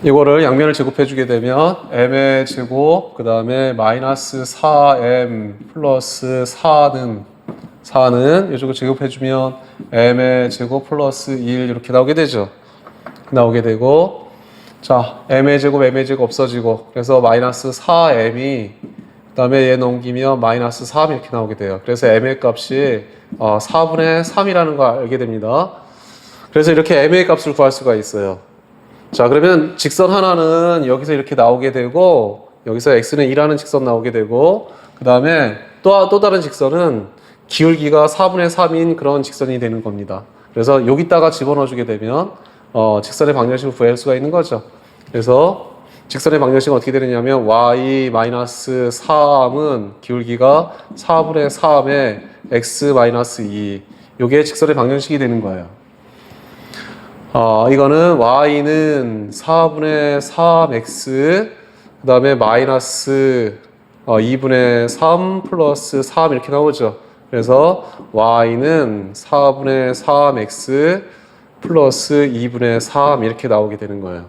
이거를 양면을 제곱해주게 되면 m의 제곱, 그 다음에 마이너스 4m 플러스 4는 이쪽을 제곱해주면 m의 제곱 플러스 1 이렇게 나오게 되죠. 나오게 되고, 자, m의 제곱 없어지고, 그래서 마이너스 4m이, 그 다음에 얘 넘기면 마이너스 3 이렇게 나오게 돼요. 그래서 m의 값이 4분의 3이라는 걸 알게 됩니다. 그래서 이렇게 m의 값을 구할 수가 있어요. 자, 그러면 직선 하나는 여기서 이렇게 나오게 되고, 여기서 x는 2라는 직선 나오게 되고, 그 다음에 또 다른 직선은 기울기가 4분의 3인 그런 직선이 되는 겁니다. 그래서 여기다가 집어넣어주게 되면 직선의 방정식을 구할 수가 있는 거죠. 그래서 직선의 방정식은 어떻게 되느냐면 y-3은 기울기가 4분의 3의 x-2 이게 직선의 방정식이 되는 거예요. 이거는 y는 4분의 3x 그 다음에 마이너스 2분의 3 플러스 3 이렇게 나오죠. 그래서 y는 4분의 3x 플러스 2분의 3 이렇게 나오게 되는 거예요.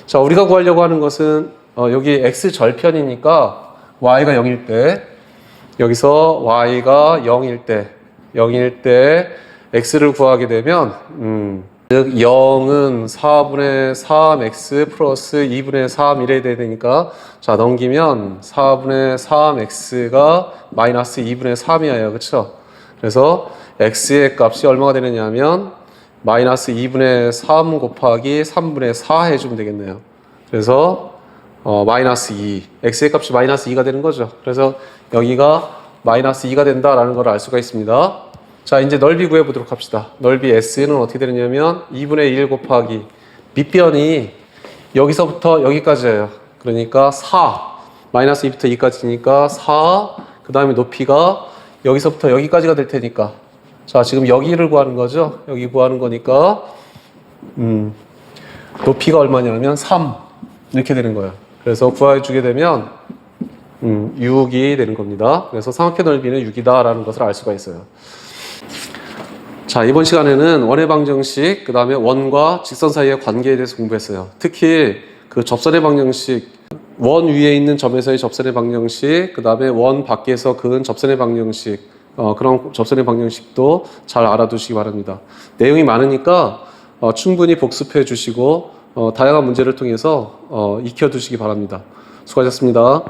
자, 우리가 구하려고 하는 것은 여기 x 절편이니까 y가 0일 때, 여기서 y가 0일 때 x를 구하게 되면 즉 0은 4분의 3x 플러스 2분의 3 이래 되니까 자, 넘기면 4분의 3x가 마이너스 2분의 3이에요. 그쵸? 그래서 x의 값이 얼마가 되느냐 하면 마이너스 2분의 3 곱하기 3분의 4 해주면 되겠네요. 그래서 마이너스 2, x의 값이 마이너스 2가 되는 거죠. 그래서 여기가 마이너스 2가 된다라는 걸 알 수가 있습니다. 자, 이제 넓이 구해보도록 합시다. 넓이 S는 어떻게 되느냐면 2분의 1 곱하기 밑변이 여기서부터 여기까지예요. 그러니까 4, 마이너스 2부터 2까지니까 4, 그 다음에 높이가 여기서부터 여기까지가 될 테니까 자, 지금 여기를 구하는 거죠. 여기 구하는 거니까 높이가 얼마냐면 3 이렇게 되는 거예요. 그래서 구해주게 되면 6이 되는 겁니다. 그래서 삼각형 넓이는 6이다 라는 것을 알 수가 있어요. 자, 이번 시간에는 원의 방정식, 그 다음에 원과 직선 사이의 관계에 대해서 공부했어요. 특히 그 접선의 방정식, 원 위에 있는 점에서의 접선의 방정식, 그 다음에 원 밖에서 그은 접선의 방정식, 그런 접선의 방정식도 잘 알아두시기 바랍니다. 내용이 많으니까 충분히 복습해 주시고 다양한 문제를 통해서 익혀두시기 바랍니다. 수고하셨습니다.